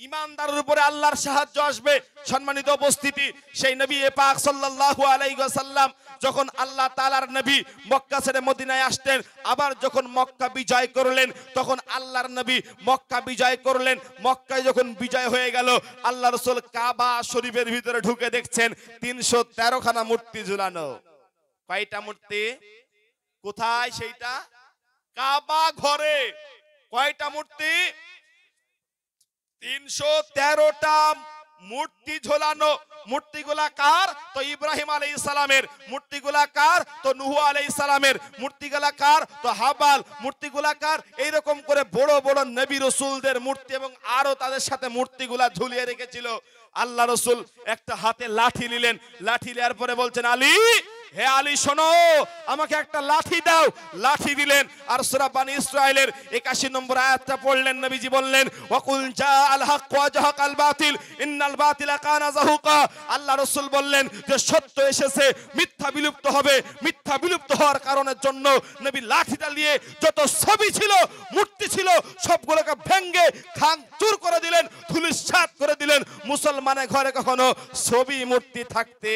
ঈমানদারের উপরে আল্লাহর সাহায্য আসবে। সম্মানিত উপস্থিতি, সেই নবী পাক সাল্লাল্লাহু আলাইহি ওয়াসাল্লাম যখন আল্লাহ তাআলার নবী মক্কা ছেড়ে মদিনায় আসতেন, আবার যখন মক্কা বিজয় করলেন, তখন আল্লাহর নবী মক্কা বিজয় করলেন। মক্কায় যখন বিজয় হয়ে গেল, আল্লাহ রাসূল কাবা শরীফের ভিতরে ঢুকে দেখছেন 313 খানা মূর্তি ঝুলানো। কয়টা মূর্তি? কোথায়? সেইটা কাবা ঘরে। কয়টা মূর্তি? 313টা মূর্তি ঝোলানো। মূর্তিগুলা কার? তো ইব্রাহিম আলাইহিস সালামের। মূর্তিগুলা কার? তো নূহ আলাইহিস সালামের। মূর্তিগুলা কার? তো হাবাল। মূর্তিগুলা কার? এইরকম করে বড় বড় নবী রাসূলদের মূর্তি এবং আরো তাদের সাথে মূর্তিগুলা ঝুলিয়ে রেখেছিল। আল্লাহ রাসূল একটা হাতে লাঠি নিলেন, লাঠি নেওয়ার পরে বলছেন আলী, হে আলী শোনো, আমাকে একটা লাঠি দাও। লাঠি দিলেন আর সূরা বনী ইসরাঈলের 81 নম্বর আয়াতটা পড়লেন। নবীজি বললেন ওয়াকুল জাআল হক ওয়া জাহাকাল বাতিল ইন্নাল বাতিলা কানা যাহুকা। আল্লাহ রাসূল বললেন যে সত্য এসেছে, মিথ্যা বিলুপ্ত হবে। মিথ্যা বিলুপ্ত হওয়ার কারণের জন্য নবী লাঠিটা নিয়ে যত ছবি ছিল, মূর্তি ছিল, সবগুলোকে ভেঙে ভাঙচুর করে দিলেন, ধূলিসাৎ করে দিলেন। মুসলমানের ঘরে কখনো ছবি মূর্তি থাকতে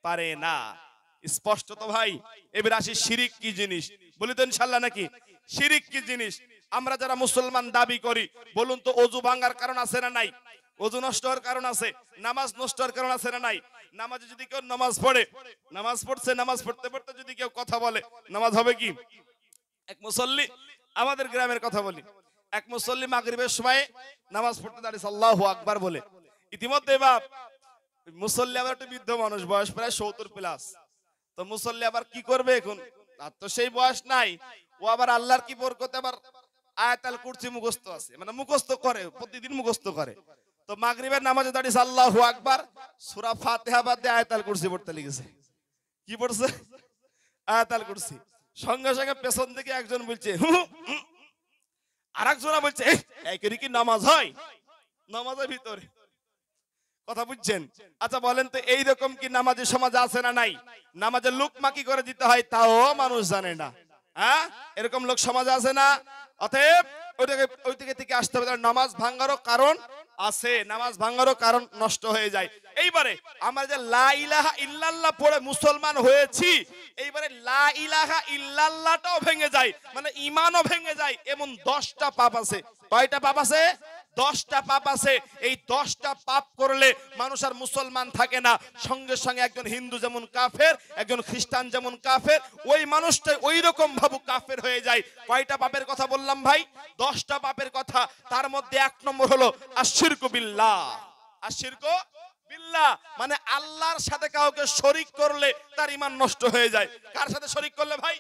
পারে না। স্পষ্ট তো ভাই? এবার আসি শিরিক কি জিনিস, বলি তো ইনশাআল্লাহ নাকি? শিরিক কি জিনিস? আমরা যারা মুসলমান দাবি করি, বলুন তো ওযু ভাঙার কারণ আছে না নাই? ওযু নষ্ট হওয়ার কারণ আছে, নামাজ নষ্ট হওয়ার কারণ আছে না নাই? নামাজে যদি কেউ নামাজ পড়ে, নামাজ পড়ছে, নামাজ পড়তে পড়তে যদি কেউ কথা বলে, নামাজ হবে কি? এক মুসল্লি, আমাদের গ্রামের কথা বলি, এক মুসল্লি মাগরিবের সময় নামাজ পড়তে দাঁড়িয়েছে আল্লাহু আকবার বলে। ইতিমধ্যে বাপ মুসল্লি আবার একটা বৃদ্ধ মানুষ, বয়স প্রায় 70 প্লাস। তো মুসল্লি আবার কি করবে এখন? আর তো সেই বয়স নাই। ও আবার আল্লাহর কি বরকতে আবার আয়াতুল কুরসি মুখস্থ আছে, মানে মুখস্থ করে, প্রতিদিন মুখস্থ করে। তো মাগরিবের নামাজে দাঁড়িয়েছে আল্লাহু আকবার, সূরা ফাতিহা বাদ দিয়ে আয়াতুল কুরসি পড়তে লিখেছে। কি পড়ছে? আয়াতুল কুরসি। সঙ্গে সঙ্গে পেছন থেকে একজন বলছে আরেকজন বলছে এই করে কি নামাজ হয়? নামাজের ভিতরে কথা বুঝছেন? আচ্ছা বলেন তো এইরকম কি নামাজের সমাজ আছে না নাই? নামাজে লুকমা কি করে দিতে হয় তাও মানুষ জানে না। হ্যাঁ, এরকম লোক সমাজে আছে না? অতএব ওই থেকে আসতে হবে। নামাজ ভাঙারও কারণ আছে, নামাজ ভাঙারও কারণ নষ্ট হয়ে যায়। এইবারে আমরা যে লা ইলাহা ইল্লাল্লাহ পড়ে মুসলমান হয়েছি, এইবারে লা ইলাহা ইল্লাল্লাহটাও ভেঙে যায়, মানে ঈমানও ভেঙে যায়। এমন 10টা পাপ আছে। কয়টা পাপ আছে? 10টা পাপ আছে। এই 10টা পাপ করলে মানুষ আর মুসলমান থাকে না। সঙ্গে সঙ্গে একজন হিন্দু যেমন কাফের, একজন খ্রিস্টান যেমন কাফের, ওই মানুষটা ওই রকম ভাবে কাফের হয়ে যায়। কয়টা পাপের কথা বললাম ভাই? 10টা পাপের কথা। তার মধ্যে 1 নম্বর হলো আশিরকু বিল্লাহ। আশিরকু বিল্লাহ মানে আল্লাহর সাথে কাউকে শরীক করলে তার ঈমান নষ্ট হয়ে যায়। কার সাথে শরীক করলে ভাই?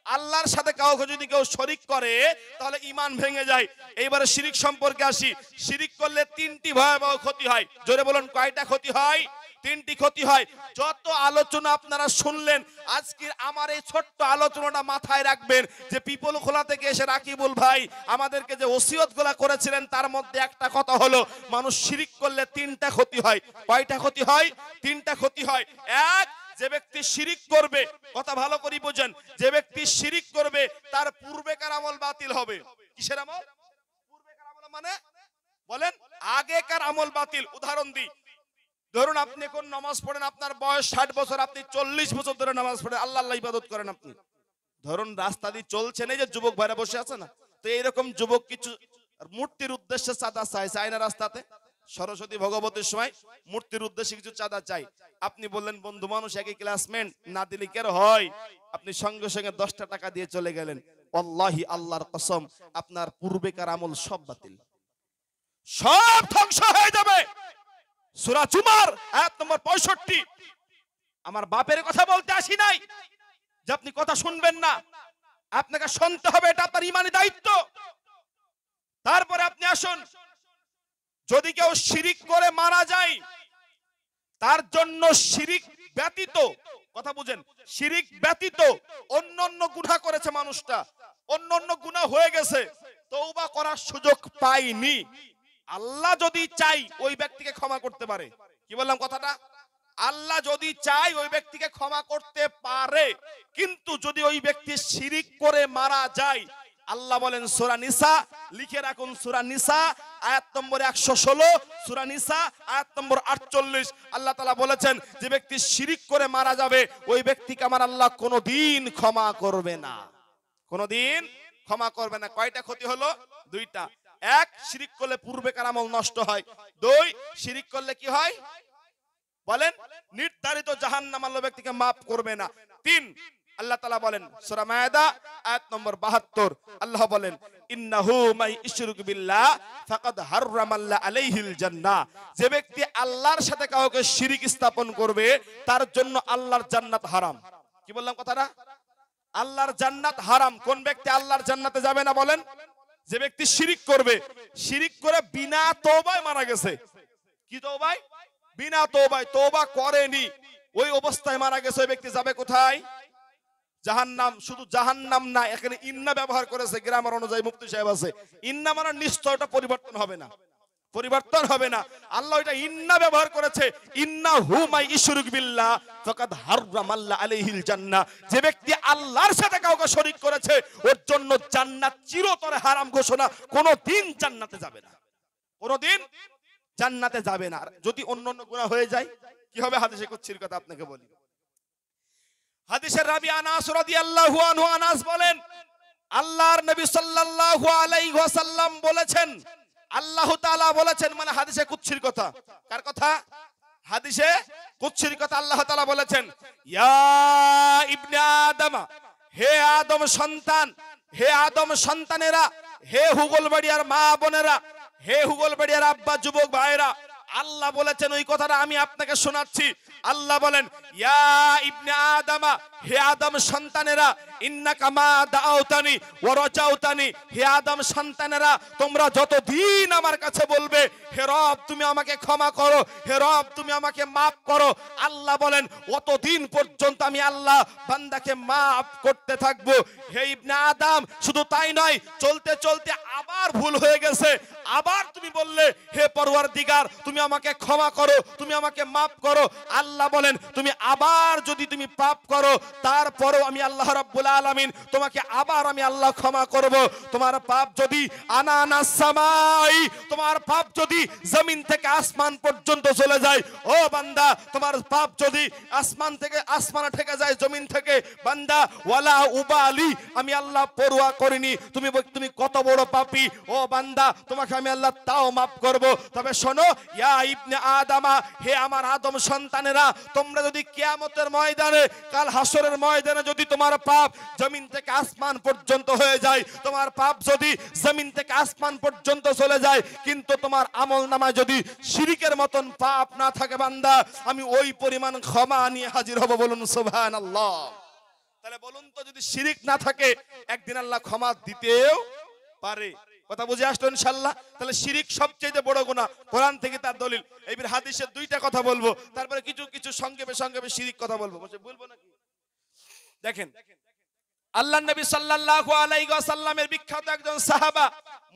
আল্লাহর সাথে কাউকে যদি কেউ শরীক করে তাহলে ঈমান ভেঙে যায়। এইবারে শিরিক সম্পর্কে আসি। শিরিক করলে 3টি ভয়াবহ ক্ষতি হয়। জোরে বলুন কয়টা ক্ষতি হয়? 3টি ক্ষতি হয়। যত আলোচনা আপনারা শুনলেন, আজকে আমার এই ছোট্ট আলোচনাটা মাথায় রাখবেন যে পিপল খোলা থেকে এসে রাকিবুল ভাই আমাদেরকে যে ওসিয়তগুলো করেছিলেন তার মধ্যে একটা কথা হলো মানুষ শিরিক করলে 3টা ক্ষতি হয়। কয়টা ক্ষতি হয়? 3টা ক্ষতি হয়। এক, যে ব্যক্তি শিরিক করবে, কথা ভালো করে বোঝেন, যে ব্যক্তি শিরিক করবে তার পূর্বেকার আমল বাতিল হবে। কিসের আমল? পূর্বেকার আমল মানে বলেন আগেকার আমল বাতিল। উদাহরণ দিই, ধরুন আপনি কোন নামাজ পড়েন, আপনার বয়স 60 বছর, আপনি 40 বছর ধরে নামাজ পড়েন, আল্লাহ আল্লাহ ইবাদত করেন। আপনি ধরুন রাস্তা দিয়ে চলছেন, এই যে যুবক ভাইরা বসে আছে না, তো এইরকম যুবক কিছু মূর্তির উদ্দেশ্যে চাঁদা চায় না রাস্তাতে। সরস্বতী ভগবতীর সময় মূর্তির উদ্দেশ্যে কিছু চাঁদা চাই। আপনি বললেন বন্ধু মানুষ, একই ক্লাসমেট, না দিলে কেন হয়? আপনি সঙ্গে সঙ্গে 10টা টাকা দিয়ে চলে গেলেন। আল্লাহি আল্লাহর কসম, আপনার পূর্বেকার আমল সব বাতিল, সব ধ্বংস হয়ে যাবে। সূরা জুমার আয়াত নম্বর 65। আমার বাপের কথা বলতে আসি নাই যে আপনি কথা শুনবেন না, আপনাকে শুনতে হবে, এটা আপনার ইমানি দায়িত্ব। তারপরে আপনি আসুন, যদি কেউ শিরিক করে মারা যায়, তার জন্য শিরিক ব্যতীত, কথা বুঝেন, শিরিক ব্যতীত অন্যান্য গুনাহ করেছে মানুষটা, অন্যান্য গুনাহ হয়ে গেছে, তওবা করার সুযোগ পায়নি, আল্লাহ যদি চাই ওই ব্যক্তিকে ক্ষমা করতে পারে। কি বললাম কথাটা? আল্লাহ যদি চাই ওই ব্যক্তিকে ক্ষমা করতে পারে। কিন্তু যদি ওই ব্যক্তি শিরিক করে মারা যায়, আল্লাহ বলেন সূরা নিসা, লিখে রাখুন সূরা নিসা আয়াত নম্বর 116, সূরা নিসা আয়াত নম্বর 48, আল্লাহ তাআলা বলেছেন যে ব্যক্তি শিরিক করে মারা যাবে ওই ব্যক্তিকে আমার আল্লাহ কোনোদিন ক্ষমা করবে না, কোনোদিন ক্ষমা করবে না। কয়টা ক্ষতি হলো? দুইটা। এক, শিরিক করলে পূর্বেকার আমল নষ্ট হয়। দুই, শিরিক করলে কি হয় বলেন? নির্ধারিত জাহান্নাম আল্লাহ ব্যক্তিকে মাফ করবে না। তিন, আল্লাহ তাআলা বলেন সূরা মায়েদা আয়াত নম্বর 72, আল্লাহ বলেন ইন্নাহু মাই ইশরিক বিল্লাহ ফাকাদ হাররামাল্লাহু আলাইহিল জান্নাহ, যে ব্যক্তি আল্লাহর সাথে কাউকে শিরিক স্থাপন করবে তার জন্য আল্লাহর জান্নাত হারাম। কি বললাম কথাটা? আল্লাহর জান্নাত হারাম। কোন ব্যক্তি আল্লাহর জান্নাতে যাবে না বলেন? যে ব্যক্তি শিরিক করবে, শিরিক করে বিনা তওবায় মারা গেছে। কি তওবায়? বিনা তওবায়, তওবা করেনি, ওই অবস্থায় মারা গেছে, ওই ব্যক্তি যাবে কোথায়? জাহান্নাম। শুধু জাহান্নাম না, এখানে ইন্না ব্যবহার করেছে, গ্রামার অনুযায়ী মুফতি সাহেব আছে, ইন্না মানে নিশ্চয়টা পরিবর্তন হবে না, পরিবর্তন হবে না। আল্লাহ এটা ইন্না ব্যবহার করেছে, ইন্নাহু মাই ইশরিক বিল্লাহ ফাকাদ হাররামাল্লাহু আলাইহিল জান্নাহ, যে ব্যক্তি আল্লাহর সাথে কাউকে শরীক করেছে ওর জন্য জান্নাত চিরতরে হারাম ঘোষণা, কোনোদিন জান্নাতে যাবে না, কোনোদিন জান্নাতে যাবে না। যদি অন্যান্য গুনাহ হয়ে যায় কি হবে? হাদিসে কুদসির কথা আপনাকে বলি। হাদিসের রাবি আনাস রাদিয়াল্লাহু আনহু, আনাস বলেন আল্লাহর নবী সাল্লাল্লাহু আলাইহি ওয়াসাল্লাম বলেছেন, আল্লাহ তাআলা বলেছেন, মানে হাদিসে কুদসির কথা। কার কথা? হাদিসে কুদসির কথা। আল্লাহ তাআলা বলেছেন ইয়া ইবনে আদম, হে আদম সন্তান, হে আদম সন্তানেরা, হে হুগলবাড়িয়ার মা বোনেরা, হে হুগলবাড়িয়ার আব্বা যুবক ভাইরা, আল্লাহ বলেছেন ওই কথাটা আমি আপনাকে শোনাচ্ছি। আল্লাহ বলেন ইয়া ইবনে আদম, হে আদম সন্তানেরা, ইন্নাকা মা দাউতানি ওয়া রাজাউতানি, হে আদম সন্তানেরা তোমরা যতদিন আমার কাছে বলবে হে রব তুমি আমাকে ক্ষমা করো, হে রব তুমি আমাকে মাফ করো, আল্লাহ বলেন অতদিন পর্যন্ত আমি আল্লাহ বান্দাকে মাফ করতে থাকবো। হে ইবনে আদম, শুধু তাই নয়, চলতে চলতে আবার ভুল হয়ে গেছে, আবার তুমি বললে হে পরওয়ারদিগার তুমি আমাকে ক্ষমা করো, তুমি আমাকে মাফ করো, আল্লাহ বলেন তুমি আবার যদি তুমি পাপ করো তারপরও আমি আল্লাহ রাব্বুল আলামিন তোমাকে আবার আমি আল্লাহ ক্ষমা করব। তোমার পাপ যদি আনানাস সামাই, তোমার পাপ যদি জমিন থেকে আসমান পর্যন্ত চলে যায়, ও বান্দা তোমার পাপ যদি আসমান থেকে আসমানে ঠেকে যায় জমিন থেকে, বান্দা ওয়ালা উবালি, আমি আল্লাহ পরোয়া করিনি তুমি তুমি কত বড় পাপী, ও বান্দা তোমাকে আমি আল্লাহ তাও মাফ করব। তবে শোনো ইয়া ইবনে আদমা, হে আমার আদম সন্তানেরা, তোমরা যদি কিয়ামতের ময়দানে, কাল হাসরের ময়দানে যদি তোমার পাপ জমিন থেকে আসমান পর্যন্ত হয়ে যায়, তোমার পাপ যদি জমিন থেকে আসমান পর্যন্ত চলে যায়, কিন্তু তোমার আমলনামায় যদি শিরিকের মতন পাপ না থাকে, বান্দা আমি ওই পরিমাণ ক্ষমা নিয়ে হাজির হব। বলুন সুবহানাল্লাহ। তাহলে বলুন তো, যদি শিরিক না থাকে একদিন আল্লাহ ক্ষমা দিতেও পারে। কথা বুঝে আসলো ইনশাআল্লাহ? তাহলে শিরিক সবচেয়ে বড় গুনাহ, কোরআন থেকে তার দলিল। এইবার হাদিসের দুইটা কথা বলবো, তারপরে কিছু কিছু সংক্ষেপে সংক্ষেপে শিরিক কথা বলবো। বলবো নাকি? দেখেন আল্লাহর নবী সাল্লাল্লাহু আলাইহি ওয়াসাল্লামের বিখ্যাত একজন সাহাবা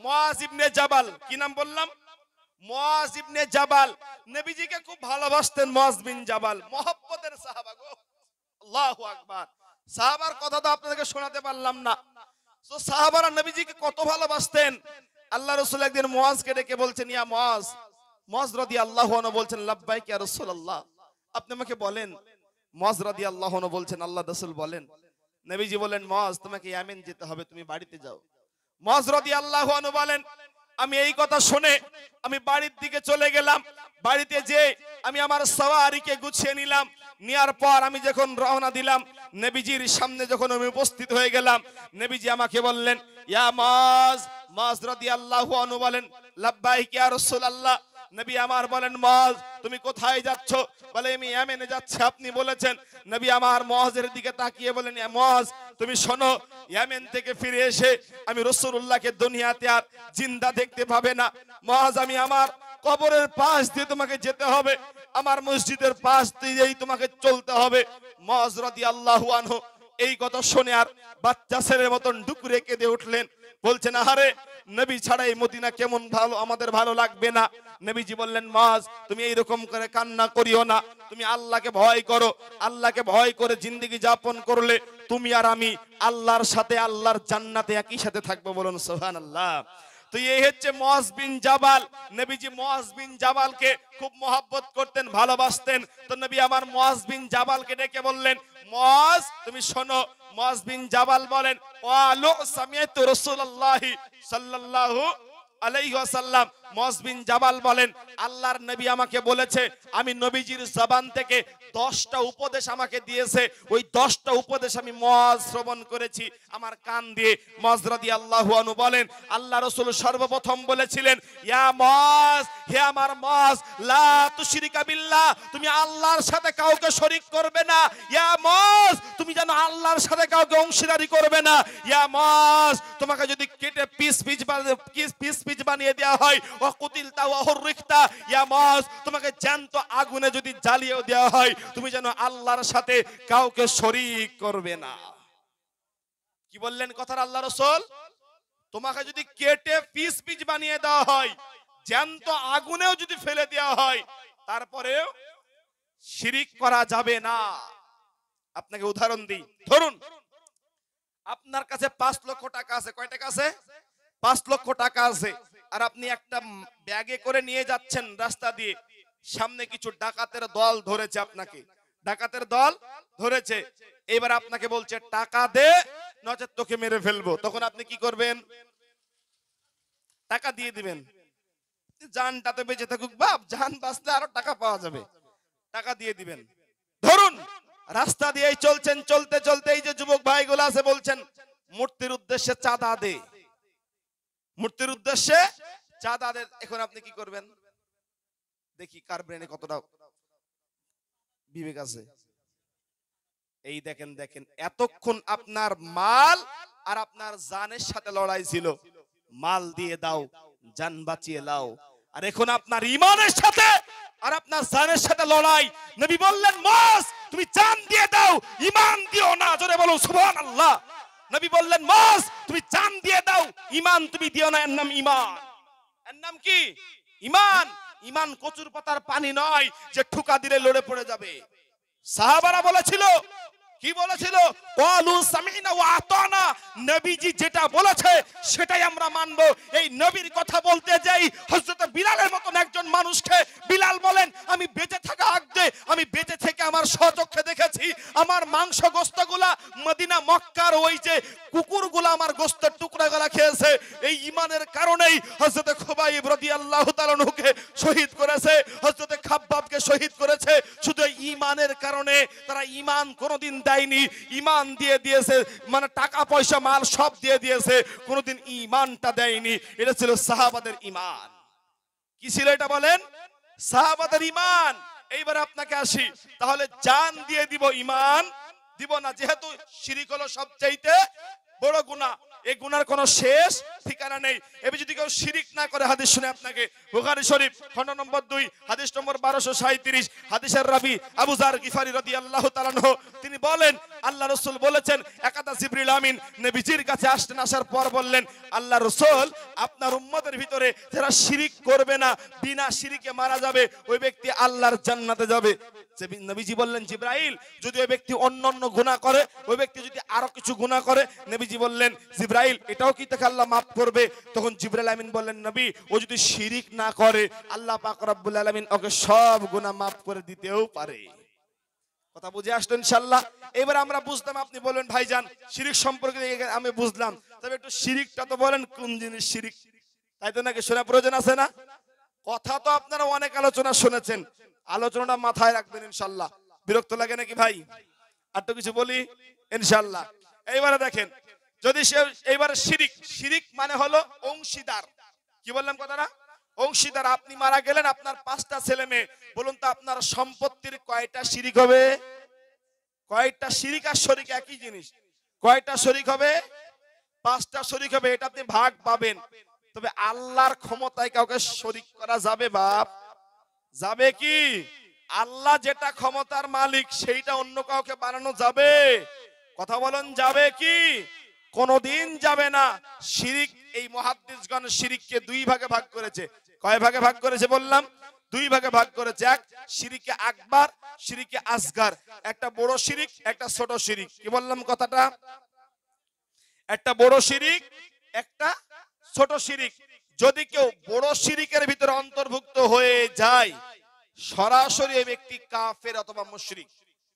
মুআজ ইবনে জাবাল, কি নাম বললাম? মুআজ ইবনে জাবাল, নবীজিকে খুব ভালোবাসতেন। মুআজ বিন জাবাল মহব্বতের সাহাবা গো, আল্লাহু আকবার। সাহাবার কথা তো আপনাদেরকে শোনাতে পারলাম না। তো সাহাবারা নবীজিকে কত ভালোবাসতেন। আল্লাহ রাসূল একদিন মুআজকে ডেকে বলছেন ইয়া মুআজ, মুআজ রাদিয়াল্লাহু আনহু বলছেন লাব্বাইক ইয়া রাসূলুল্লাহ, আপনি আমাকে বলেন। মুআজ রাদিয়াল্লাহু আনহু বলছেন আল্লাহর রাসূল বলেন। নবীজি বলেন মুআজ তোমাকে ইয়ামেন যেতে হবে, তুমি বাড়িতে যাও। মুআজ রাদিয়াল্লাহু আনহু বলেন আমি এই কথা শুনে আমি বাড়ির দিকে চলে গেলাম। বাড়িতে যে আমি আমার সওয়ারিকে গুছিয়ে নিলাম, নেয়ার পর আমি যখন রওনা দিলাম, নবীজির সামনে যখন আমি উপস্থিত হয়ে গেলাম, নবীজি আমাকে বললেন ইয়া মুআজ। মুআজ রাদিয়াল্লাহু আনহু বলেন লাব্বাইক ইয়া রাসূলুল্লাহ। নবী আমার বলেন মুয়াজ তুমি কোথায় যাচ্ছ? বলে আমি ইয়েমেনে যাচ্ছি। আপনি বলেছেন। নবী আমার মুয়াজের দিকে তাকিয়ে বলেন মুয়াজ তুমি শোনো, ইয়েমেন থেকে ফিরে এসে আমি রাসূলুল্লাহকে দুনিয়াতে আর জিন্দা দেখতে পাবে না। মুয়াজ আমি আমার কবরের পাশ দিয়ে তোমাকে যেতে হবে, আমার মসজিদের পাশ দিয়েই তোমাকে চলতে হবে। মুয়াজ রাদিয়াল্লাহু আনহু এই কথা শুনে আর বাচ্চা ছেলের মতন ডুকরে কেঁদে উঠলেন, বলছেন আহারে নবী ছাড়া এই মদিনা কেমন ভালো, আমাদের ভালো লাগবে না। নবীজি বললেন মুয়াজ তুমি এইরকম করে কান্না করিও না, তুমি আল্লাহকে ভয় করো। আল্লাহকে ভয় করে জিন্দেগি যাপন করলে তুমি আর আমি আল্লাহর সাথে আল্লাহর জান্নাতে একই সাথে থাকবো। বলুন সুবহানাল্লাহ। তো এই হচ্ছে মুয়াজ বিন জাবাল। নবীজি মুয়াজ বিন জাবালকে খুব মহব্বত করতেন, ভালোবাসতেন। তো নবী আমার মুয়াজ বিন জাবালকে ডেকে বললেন মুয়াজ তুমি শোনো। মুয়াজ বিন জাবাল বলেন ওয়ালু সামিআতু রাসূলুল্লাহি সাল্লাল্লাহু আলাইহি ওয়াসাল্লাম। মুয়াজ বিন জাবাল বলেন আল্লাহর নবী আমাকে বলেছে, আমি নবীজির জবান থেকে 10টা উপদেশ আমাকে দিয়েছে, ওই 10টা উপদেশ আমি মুয়াজ শ্রবণ করেছি আমার কান দিয়ে। মুয়াজ রাদিয়াল্লাহু আনহু বলেন আল্লাহ রাসূল সর্বপ্রথম বলেছিলেন ইয়া মুয়াজ, হে আমার মুয়াজ, লা তুশরিকা বিল্লাহ, তুমি আল্লাহর সাথে কাউকে শরীক করবে না। ইয়া মুয়াজ, তুমি যেন আল্লাহর সাথে কাউকে অংশীদারি করবে না। ইয়া মুয়াজ, তোমাকে যদি কেটে পিস পিস বানিয়ে দেওয়া হয়, ওয়া কুতিলতা ওয়া হুররিকতা, ইয়া মুয়াজ, তোমাকে জ্যান্ত আগুনে যদি জ্বালিয়ে দেওয়া হয়, তুমি যেন আল্লাহর সাথে কাউকে শরীক করবে না। কি বললেন কথার আল্লাহ রাসূল? তোমাকে যদি কেটে পিস বানিয়ে দেওয়া হয়, জ্যান্ত আগুনেও যদি ফেলে দেওয়া হয়, তারপরেও শিরিক করা যাবে না। আপনাকে উদাহরণ দিই, ধরুন আপনার কাছে 5 লক্ষ টাকা আছে। কয় টাকা আছে? 5 লক্ষ টাকা আছে। আর আপনি একটা ব্যাগে করে নিয়ে যাচ্ছেন রাস্তা দিয়ে, সামনে কিছু ডাকাতের দল ধরেছে আপনাকে, ডাকাতের দল ধরেছে। এবার আপনাকে বলছে টাকা দে নচেত তোকে মেরে ফেলবো। তখন আপনি কি করবেন? টাকা দিয়ে দিবেন। জানটা তো বেঁচে থাকুক বাপ, জান বাঁচলে আরো টাকা পাওয়া যাবে, টাকা দিয়ে দিবেন। ধরুন রাস্তা দিয়ে চলছেন, চলতে চলতে এই যে যুবক ভাইগুলো আছে বলছেন মূর্তির উদ্দেশ্যে চাঁদা দে, মূর্তির উদ্দেশ্যে চাঁদা দে। এখন আপনি কি করবেন? দেখি কার ব্রেনে কতটা বিবেক আছে। এই দেখেন দেখেন, এতক্ষণ আপনার মাল আর আপনার জানের সাথে লড়াই ছিল, মাল দিয়ে দাও জান বাঁচিয়ে লাও। আর এখন আপনার ঈমানের সাথে আর আপনার জানের সাথে লড়াই। নবী বললেন মুয়াজ তুমি জান দিয়ে দাও, ঈমান দিও না। জোরে বলো সুবহানাল্লাহ। নবী বললেন মুয়াজ তুমি জান দিয়ে দাও, ঈমান তুমি দিও না। এর নাম ঈমান। এর নাম কি? ঈমান। ঈমান কচুর পাতার পানি নয় যে ঠুকা দিলে লড়ে পড়ে যাবে। সাহাবারা বলেছিল, কি বলেছিল? ক্বালু সামি'না ওয়া আতানা, নবীজি যেটা বলেছে সেটাই আমরা মানব। এই নবীর কথা বলতে যাই হযরত বিলালের মতন একজন মানুষকে বিলাল বলেন আমি বেঁচে থাকা আগদে, আমি বেঁচে থেকে আমার স্বচক্ষে দেখেছি আমার মাংস গোশতগুলা মদিনা মক্কার ওই যে কুকুরগুলা আমার গোশতের টুকরাগুলা খেয়েছে। এই ঈমানের কারণেই হযরত খুবাইব রাদিয়াল্লাহু তাআলা আনহুকে শহীদ করেছে, হযরত খাব্বাবকে শহীদ করেছে। শুধু ঈমানের কারণে তারা ঈমান কোনোদিন দেয়নি, ঈমান দিয়ে দিয়েছে, মানে টাকা পয়সা মাল সব দিয়ে দিয়েছে, কোনোদিন ঈমানটা দেয়নি। এটা ছিল সাহাবাদের ঈমান। কি ছিল এটা বলেন? সাহাবাদের ঈমান। এইবার আপনাকে আসি, তাহলে জান দিয়ে দিব, ঈমান দিব না, যেহেতু শিরক হলো সবচাইতে বড় গুনাহ। এই গুনার কোনো শেষ ঠিকানা নেই। এবার যদি কেউ শিরিক না করে, হাদিস শুনে আপনাকে বুখারী শরীফ খণ্ড নম্বর 2 হাদিস নম্বর 1237, হাদিসের রাবি আবু যার গিফারি রাদিয়াল্লাহু তাআলা আনহু তিনি বলেন আল্লাহ রাসূল বলেছেন একাদা জিবরিল আমিন নবীজির কাছে আসলেন, আসার পর বললেন আল্লাহ রাসূল আপনার উম্মতের ভিতরে যারা শিরিক করবে না, বিনা শিরিকে মারা যাবে, ওই ব্যক্তি আল্লাহর জান্নাতে যাবে। নবীজি বললেন জিবরাইল যদি ওই ব্যক্তি অন্যান্য গুনাহ করে, ওই ব্যক্তি যদি আরো কিছু গুনাহ করে, নবীজি বললেন জিবরাইল এটাও কি তাকে আল্লাহ মাফ করবে? তখন জিবরাইল আমিন বললেন নবী ও যদি শিরিক না করে আল্লাহ পাক রব্বুল আলামিন ওকে সব গুনাহ মাফ করে দিতেও পারে। কথা বুঝে আসলো ইনশাআল্লাহ? এবার আমরা বুঝলাম, আপনি বলেন ভাইজান শিরিক সম্পর্কে আমি বুঝলাম, তবে একটু শিরিকটা তো বলেন কোন জিনিস শিরিক, তাই তো নাকি শোনা প্রয়োজন আছে না? কথা তো আপনারা অনেক আলোচনা শুনেছেন, আলোচনাটা মাথায় রাখবেন ইনশাআল্লাহ। বিরক্ত লাগে নাকি ভাই? আর তো কিছু বলি ইনশাআল্লাহ। এইবারে দেখেন, যদি সে এইবারে শিরিক, শিরিক মানে হলো অংশীদার। কি বললাম কথাটা? অংশীদার, আপনি মারা গেলেন, আপনার 5টা ছেলে মেয়ে, বলুন তো আপনার সম্পত্তির কয়টা শিরিক হবে? কয়টা শিরিক আর শরিক একই জিনিস, কয়টা শরিক হবে? 5টা শরিক হবে, এটা আপনি ভাগ পাবেন। তবে আল্লাহর ক্ষমতায় কাউকে শরিক করা যাবে বাপ? যাবে কি? আল্লাহ যেটা ক্ষমতার মালিক সেইটা অন্য কাউকে বানানো যাবে? কথা বলেন, যাবে কি? কোনদিন যাবে না। শিরিক, এই মুহাদ্দিসগণ শিরিককে 2 ভাগে ভাগ করেছে। কয় ভাগে ভাগ করেছে বললাম? 2 ভাগে ভাগ করেছে। এক শিরিকে আকবার, শিরিকে আসগার। একটা বড় শিরিক, একটা ছোট শিরিক। কি বললাম কথাটা? একটা বড় শিরিক, একটা ছোট শিরিক। যদি কেউ বড় শিরিকের ভিতরে অন্তর্ভুক্ত হয়ে যায়, সরাসরি এই ব্যক্তি কাফের অথবা মুশরিক।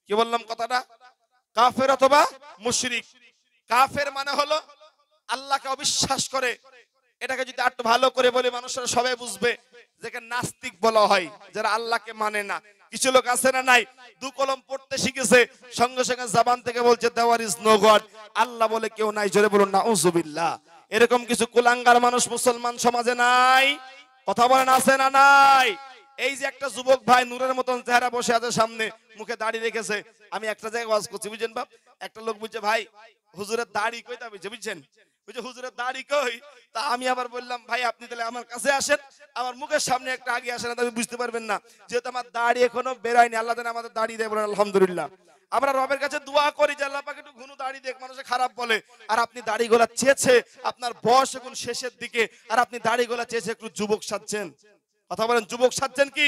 কি বললাম কথাটা? কাফের অথবা মুশরিক। কাফের মানে হলো আল্লাহকে অবিশ্বাস করে। এটাকে যদি একটু ভালো করে বলি মানুষরা সবাই বুঝবে, যেটা নাস্তিক বলা হয়, যারা আল্লাহকে মানে না। কিছু লোক আছে না নাই, 2 কলম পড়তে শিখেছে, সঙ্গে সঙ্গে জবান থেকে বলছে দেওয়ার ইজ নো গড, আল্লাহ বলে কেউ নাই। জোরে বলুন নাউজুবিল্লাহ। এরকম কিছু কুলাঙ্গার মানুষ মুসলমান সমাজে নাই? কথা বলেন, আছে না নাই? এই যে একটা যুবক ভাই নূরের মতন চেহারা বসে আছে সামনে, মুখে দাড়ি রেখেছে। আমি একটা জায়গায় ওয়াজ করছি, বুঝছেন বাপ? একটা লোক বুঝছে ভাই হুজুরের দাড়ি কই? তা বুঝছে, বুঝছেন? বুঝছে হুজুরের দাড়ি কই? তা আমি আবার বললাম ভাই আপনি তাহলে আমার কাছে আসেন, আমার মুখের সামনে একটা আগে আসেন, আপনি বুঝতে পারবেন না, যেহেতু আমার দাড়ি এখনো বেরোয়নি। আল্লাহ যেন আমাদের দাড়ি দেয়, বলেন আলহামদুলিল্লাহ। আমরা রবের কাছে দোয়া করি যে আল্লাহ পাক একটু ঘন দাড়ি দেখ, মানুষে খারাপ বলে। আর আপনি দাড়ি গোলা চেয়েছে, আপনার বয়স এখন শেষের দিকে, আর আপনি দাড়ি গোলা চেয়েছে একটু যুবক সাজছেন। কথা বলেন, যুবক সাজছেন কি?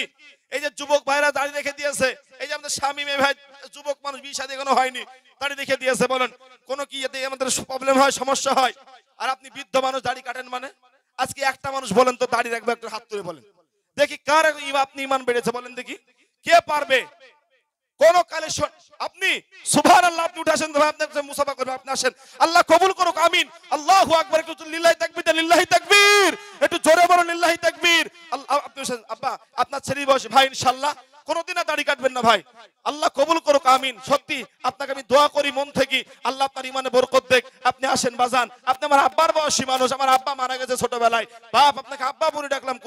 এই যে যুবক ভাইরা দাড়ি রেখে দিয়েছে, এই যে আমাদের স্বামী মেয়ে ভাই যুবক মানুষ, বিয়ে শাদী এখনো হয়নি, দাড়ি রেখে দিয়েছে, বলেন কোন কি এতে আমাদের প্রবলেম হয়, সমস্যা হয়? আর আপনি বৃদ্ধ মানুষ দাড়ি কাটেন মানে? আজকে একটা মানুষ বলেন তো দাড়ি রাখবে, একটা হাত তুলে বলেন দেখি কার আপনি ঈমান বেড়েছে, বলেন দেখি কে পারবে? কোন কালেকশন আপনি সুবহানাল্লাহ আপনি উঠে আসেন, ভাই আপনাকে মুসাফা করবে, আপনি আসেন, আল্লাহ কবুল করুক, আমিন, আল্লাহু আকবার। একটু লিল্লাহি তাকবীর, লিল্লাহি তাকবীর, একটু জোরে বলুন লিল্লাহি তাকবীর। আল্লাহ, আপনি আব্বা আপনার ছেলে বয়স ভাই, ইনশাআল্লাহ কোনদিন দাড়ি কাটবেন না ভাই, আল্লাহ কবুল করুক, আমিন। সত্যি আপনাকে আমি দোয়া করি মন থেকে, আল্লাহ আপনার ঈমানে বরকত দেখ। আপনি আসেন বাজান, আপনি আমার আব্বার বয়সী মানুষ, আমার আব্বা মারা গেছে ছোটবেলায়, বাপ আপনাকে আব্বা বলে ডাকলাম,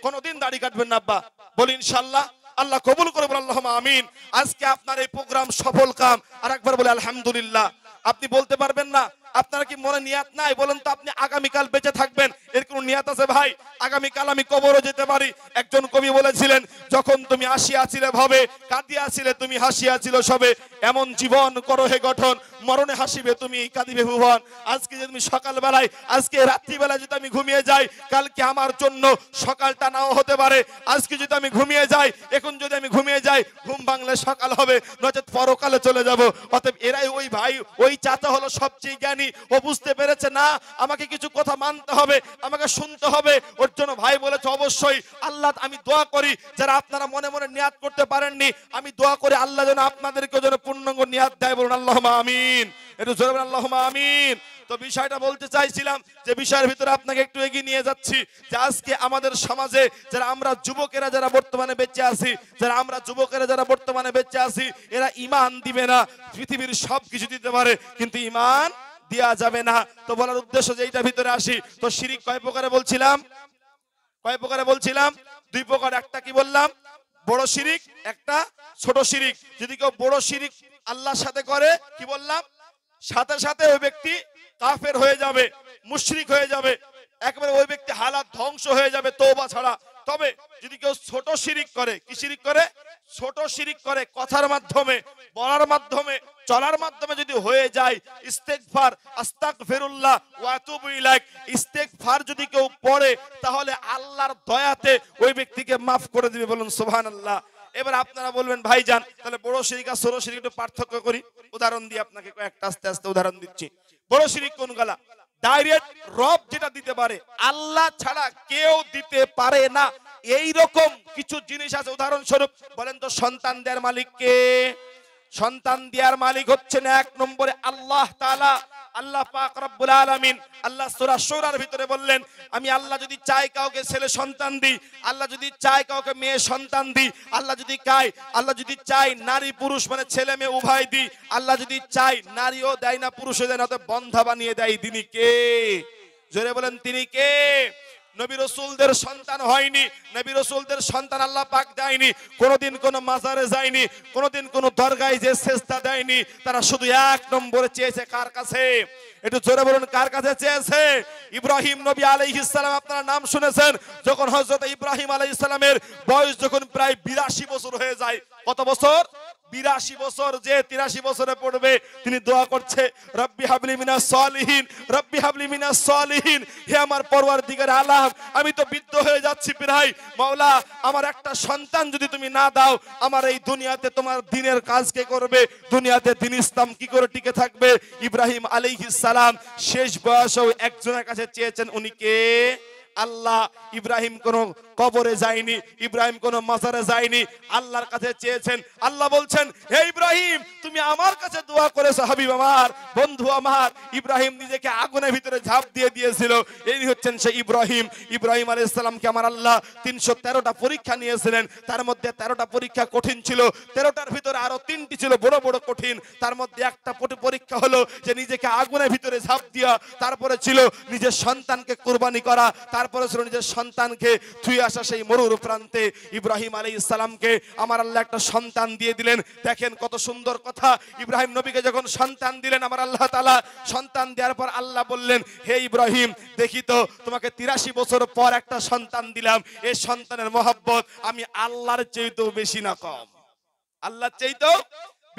কোনদিন দাড়ি কাটবেন না আব্বা, বলি ইনশাআল্লাহ আল্লাহ কবুল করে, বলে আল্লাহুম্মা আমিন। আজকে আপনার এই প্রোগ্রাম সফল কাম, আর একবার বলে আলহামদুলিল্লাহ। আপনি বলতে পারবেন না, আপনার কি মনে নিয়াত নাই? বলেন তো আপনি আগামীকাল বেঁচে থাকবেন, এর কোন নিয়াত আছে ভাই? আগামীকাল আমি কবরও যেতে পারি। একজন কবি বলেছিলেন, যখন তুমি আসিয়াছিলে ভবে, কাঁদিয়াছিলে তুমি হাসিয়াছিল সবে, এমন জীবন করো হে গঠন, মরণে হাসিবে তুমি কাঁদিবে ভুবন। আজকে যদি তুমি সকালবেলায়, আজকে রাত্রিবেলায় যদি আমি ঘুমিয়ে যাই, কালকে আমার জন্য সকালটা নাও হতে পারে। আজকে যদি আমি ঘুমিয়ে যাই, এখন যদি আমি ঘুমিয়ে যাই, ঘুম ভাঙলে সকাল হবে, নচেত পরকালে চলে যাব। অতএব এরাই ওই ভাই, ওই চাচা হলো সবচেয়ে জ্ঞানী। ও বুঝতে পেরেছে না আমাকে কিছু কথা মানতে হবে, আমাকে শুনতে হবে। ওর জন্য ভাই বলেছে অবশ্যই আল্লাহ, আমি দোয়া করি যারা আপনারা মনে মনে নিয়াত করতে পারেননি, আমি দোয়া করি আল্লাহ যেন আপনাদেরকে যেন পূর্ণাঙ্গ নিয়াত দেয়, বলুন আল্লাহুম্মা আমিন। একটু জোরে বলুন আল্লাহুম্মা আমিন। তো বিষয়টা বলতে চাইছিলাম যে বিষয়ের ভিতরে আপনাকে একটু এগিয়ে নিয়ে যাচ্ছি, যে আজকে আমাদের সমাজে যারা আমরা যুবকেরা যারা বর্তমানে বেঁচে আছি, যারা আমরা যুবকেরা যারা বর্তমানে বেঁচে আছি, এরা ঈমান দিবে না। পৃথিবীর সব কিছু দিতে পারে কিন্তু ঈমান দেয়া যাবে না। তো বলার উদ্দেশ্য যে এইটার ভিতরে আসি, তো শিরিক কয় প্রকারে বলছিলাম? কয় প্রকারে বলছিলাম? 2 প্রকার। একটা কি বললাম? বড় শিরিক, একটা ছোট শিরিক। যদি কেউ বড় শিরিক আল্লাহর সাথে করে, কি বললাম? সাথে সাথে ওই ব্যক্তি কাফের হয়ে যাবে, মুশরিক হয়ে যাবে, একেবারে ওই ব্যক্তি হালাত ধ্বংস হয়ে যাবে তওবা ছাড়া। তবে যদি কেউ ছোট শিরিক করে, কি শিরিক করে? ছোট শিরিক করে, কথার মাধ্যমে, বলার মাধ্যমে, চলার মাধ্যমে যদি হয়ে যায়, ইস্তেগফার, আস্তাগফিরুল্লাহ ওয়া আতুবু ইলাইক, ইস্তেগফার যদি কেউ পড়ে, তাহলে আল্লাহর দয়াতে ওই ব্যক্তিকে মাফ করে দিবে, বলুন সুবহানাল্লাহ। এবার আপনারা বলবেন ভাইজান তাহলে বড় শিরিক আর ছোট শিরিক একটু পার্থক্য করি। উদাহরণ দিয়ে আপনাকে কয়েকটা আস্তে আস্তে উদাহরণ দিচ্ছি। বড় শিরিক কোনগুলা? ডাইরেক্ট রব যেটা দিতে পারে, আল্লাহ ছাড়া কেউ দিতে পারে না, এই রকম কিছু জিনিস আছে। উদাহরণস্বরূপ বলেন তো সন্তান দেওয়ার মালিক কে? সন্তান দেওয়ার মালিক হচ্ছেন 1 নম্বরে আল্লাহ তাআলা, আল্লাহ পাক রব্বুল আলামিন। আল্লাহ সূরা শুরার ভিতরে বললেন, আমি আল্লাহ যদি চাই কাউকে ছেলে সন্তান দিই, আল্লাহ যদি চাই কাউকে মেয়ে সন্তান দিই, আল্লাহ যদি চাই নারী পুরুষ মানে ছেলে মেয়ে উভয় দিই, আল্লাহ যদি চাই নারীও দেয় না পুরুষও দেয় না, তো বন্ধা বানিয়ে দেয়। তিনি কে? জোরে বলেন তিনি কে? নবী রাসূলদের সন্তান হয়নি, নবী রাসূলদের সন্তান আল্লাহ পাক দেয়নি, কোনোদিন কোনো মাজারে যায়নি, কোনোদিন কোনো দরগায় যে সেজদা দেয়নি। তারা শুধু এক নম্বরে চেয়েছে কার কাছে? একটু জোরে বলুন, কার কাছে চেয়েছে? ইব্রাহিম নবী আলাইহিস সালাম, আপনারা নাম শুনেছেন। যখন হযরত ইব্রাহিম আলাইহিস সালামের বয়স যখন প্রায় 82 বছর হয়ে যায়, কত বছর? 82 বছর, যে 83 বছরে পড়বে তিনি দোয়া করছে, রব্বি হাবলি মিনাস সলিহিন, রব্বি হাবলি মিনাস সলিহিন, হে আমার পরওয়ারদিগার আলাম, আমি তো বৃদ্ধ হয়ে যাচ্ছি প্রায়, মাওলা আমার একটা সন্তান যদি তুমি না দাও, আমার এই দুনিয়াতে তোমার দ্বীনের কাজ কে করবে? দুনিয়াতে দ্বীন ইসলাম কি করে টিকে থাকবে? ইব্রাহিম আলাইহিস সালাম শেষ বয়সেও একজনের কাছে চেয়েছেন, উনি কে? আল্লাহ। ইব্রাহিম কোন কবরে যায়নি, ইব্রাহিম কোন মাজারে যায়নি, আল্লাহর কাছে চেয়েছেন। আল্লাহ বলছেন, হে ইব্রাহিম তুমি আমার কাছে দোয়া করেছো হাবিব আমার, বন্ধু আমার। ইব্রাহিম নিজেকে আগুনের ভিতরে ঝাঁপ দিয়ে দিয়েছিল। এই হচ্ছেন সেই ইব্রাহিম। ইব্রাহিম আলাইহিস সালামকে আমার আল্লাহ 313টা পরীক্ষা নিয়েছিলেন। তার মধ্যে 13টা পরীক্ষা কঠিন ছিল, 13টার ভিতরে আরো 3টি ছিল বড় বড় কঠিন। তার মধ্যে একটা পরীক্ষা হলো যে নিজেকে আগুনের ভিতরে ঝাঁপ দিয়া, তারপরে ছিল নিজের সন্তানকে কুরবানি করা, তারপরে ছিল নিজের সন্তানকে থুয়ে আসা সেই মরুর প্রান্তে। ইব্রাহিম আলাইহিস সালামকে আমার আল্লাহ একটা সন্তান দিয়ে দিলেন। দেখেন কত সুন্দর কথা। ইব্রাহিম নবীকে যখন সন্তান দিলেন আমার আল্লাহ তাআলা, সন্তান দেওয়ার পর আল্লাহ বললেন, হে ইব্রাহিম দেখি তো তোমাকে 83 বছর পর একটা সন্তান দিলাম, এই সন্তানের মহব্বত আমি আল্লাহর চাইতেও বেশি না কম? আল্লাহর চাইতেও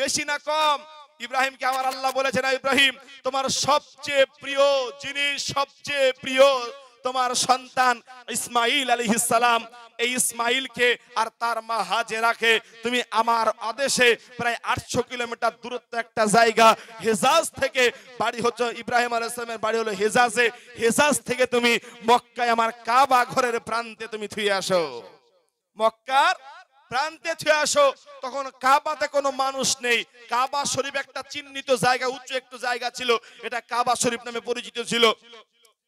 বেশি না কম? ইব্রাহিমকে আমার আল্লাহ বলেছেন, ইব্রাহিম তোমার সবচেয়ে প্রিয় জিনিস, সবচেয়ে প্রিয় তোমার সন্তান ইসমাইল আলাইহিস সালাম। এই ইসমাইলকে আর তার মা হাজেরাকে তুমি আমার আদেশে প্রায় 800 কিলোমিটার দূরত্ব একটা জায়গা হেজাজ থেকে, বাড়ি হচ্ছে ইব্রাহিম আলাইহিস সালামের বাড়ি হলো হেজাজে, হেজাজ থেকে তুমি মক্কায় আমার কাবা ঘরের প্রান্তে তুমি থুয়ে আসো, মক্কার প্রান্তে থুয়ে আসো। তখন কাবাতে কোনো মানুষ নেই, কাবা শরীফ একটা চিহ্নিত জায়গা, উঁচু একটু জায়গা ছিল, এটা কাবা শরীফ নামে পরিচিত ছিল।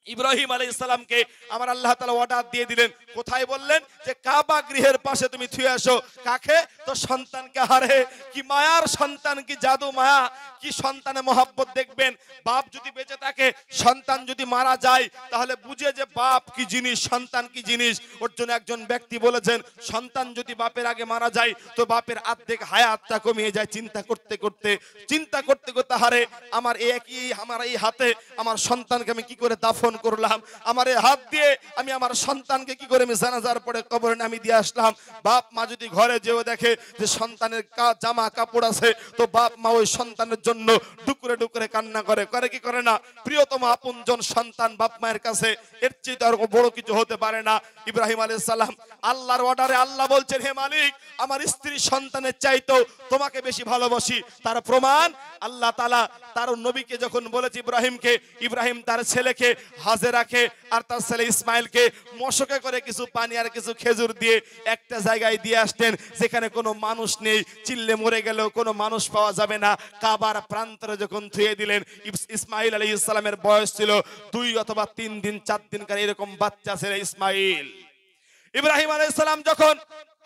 ইব্রাহিম আলাইহিস সালামকে আমার আল্লাহ তাআলা অর্ডার দিয়ে দিলেন, কোথায়? বললেন যে কাবা গৃহের পাশে তুমি থুয়ে আসো। কাকে? তো সন্তানকে। হারে কি মায়ার সন্তান, কি জাদু মায়া, কি সন্তানের মহব্বত দেখবেন। বাপ যদি বেঁচে থাকে, সন্তান যদি মারা যায়, তাহলে বুঝে যে বাপ কি জিনিস, সন্তান কি জিনিস। ওর জন্য একজন ব্যক্তি বলেছেন, সন্তান যদি বাপের আগে মারা যায় তো বাপের অর্ধেক হায়াতটা কমিয়ে যায়। চিন্তা করতে করতে হারে আমার এই হাতে আমার সন্তানকে আমি কি করে দাফন করলাম, আমার এই হাত দিয়ে আমি আমার সন্তানকে কি করে আমি জানাজার পরে কবরে নামিয়ে দিয়ে আসলাম। বাপ মা যদি ঘরে যেও দেখে যে সন্তানের জামা কাপড় আছে, তো বাপ মা ওই সন্তানের জন্য ডুকরে ডুকরে কান্না করে, করে কি করে না? প্রিয়তম আপনজন সন্তান বাপ মায়ের কাছে, এর চেয়ে আর বড় কিছু হতে পারে না। ইব্রাহিম আলাইহিস সালাম আল্লাহর অর্ডারে, আল্লাহ বলছেন, হে মালিক আমার স্ত্রী সন্তানের চাইতেও তোমাকে বেশি ভালোবাসি। তার প্রমাণ আল্লাহ তাআলা তার নবীকে যখন বলেছে ইব্রাহিমকে, ইব্রাহিম তার ছেলেকে হাজেরাকে আর তার ছেলে ইসমাইলকে মশকে করে কিছু পানি আর কিছু খেজুর দিয়ে একটা জায়গায় দিয়ে আসতেন যেখানে কোনো মানুষ নেই, চিল্লে মরে গেলেও কোনো মানুষ পাওয়া যাবে না। কাবার প্রান্তরে যখন থুয়ে দিলেন, ইসমাইল আলাইহিস সালামের বয়স ছিল 2 অথবা 3 দিন 4 দিনকার এরকম বাচ্চা ছেলে ইসমাইল। ইব্রাহিম আলাইহিস সালাম যখন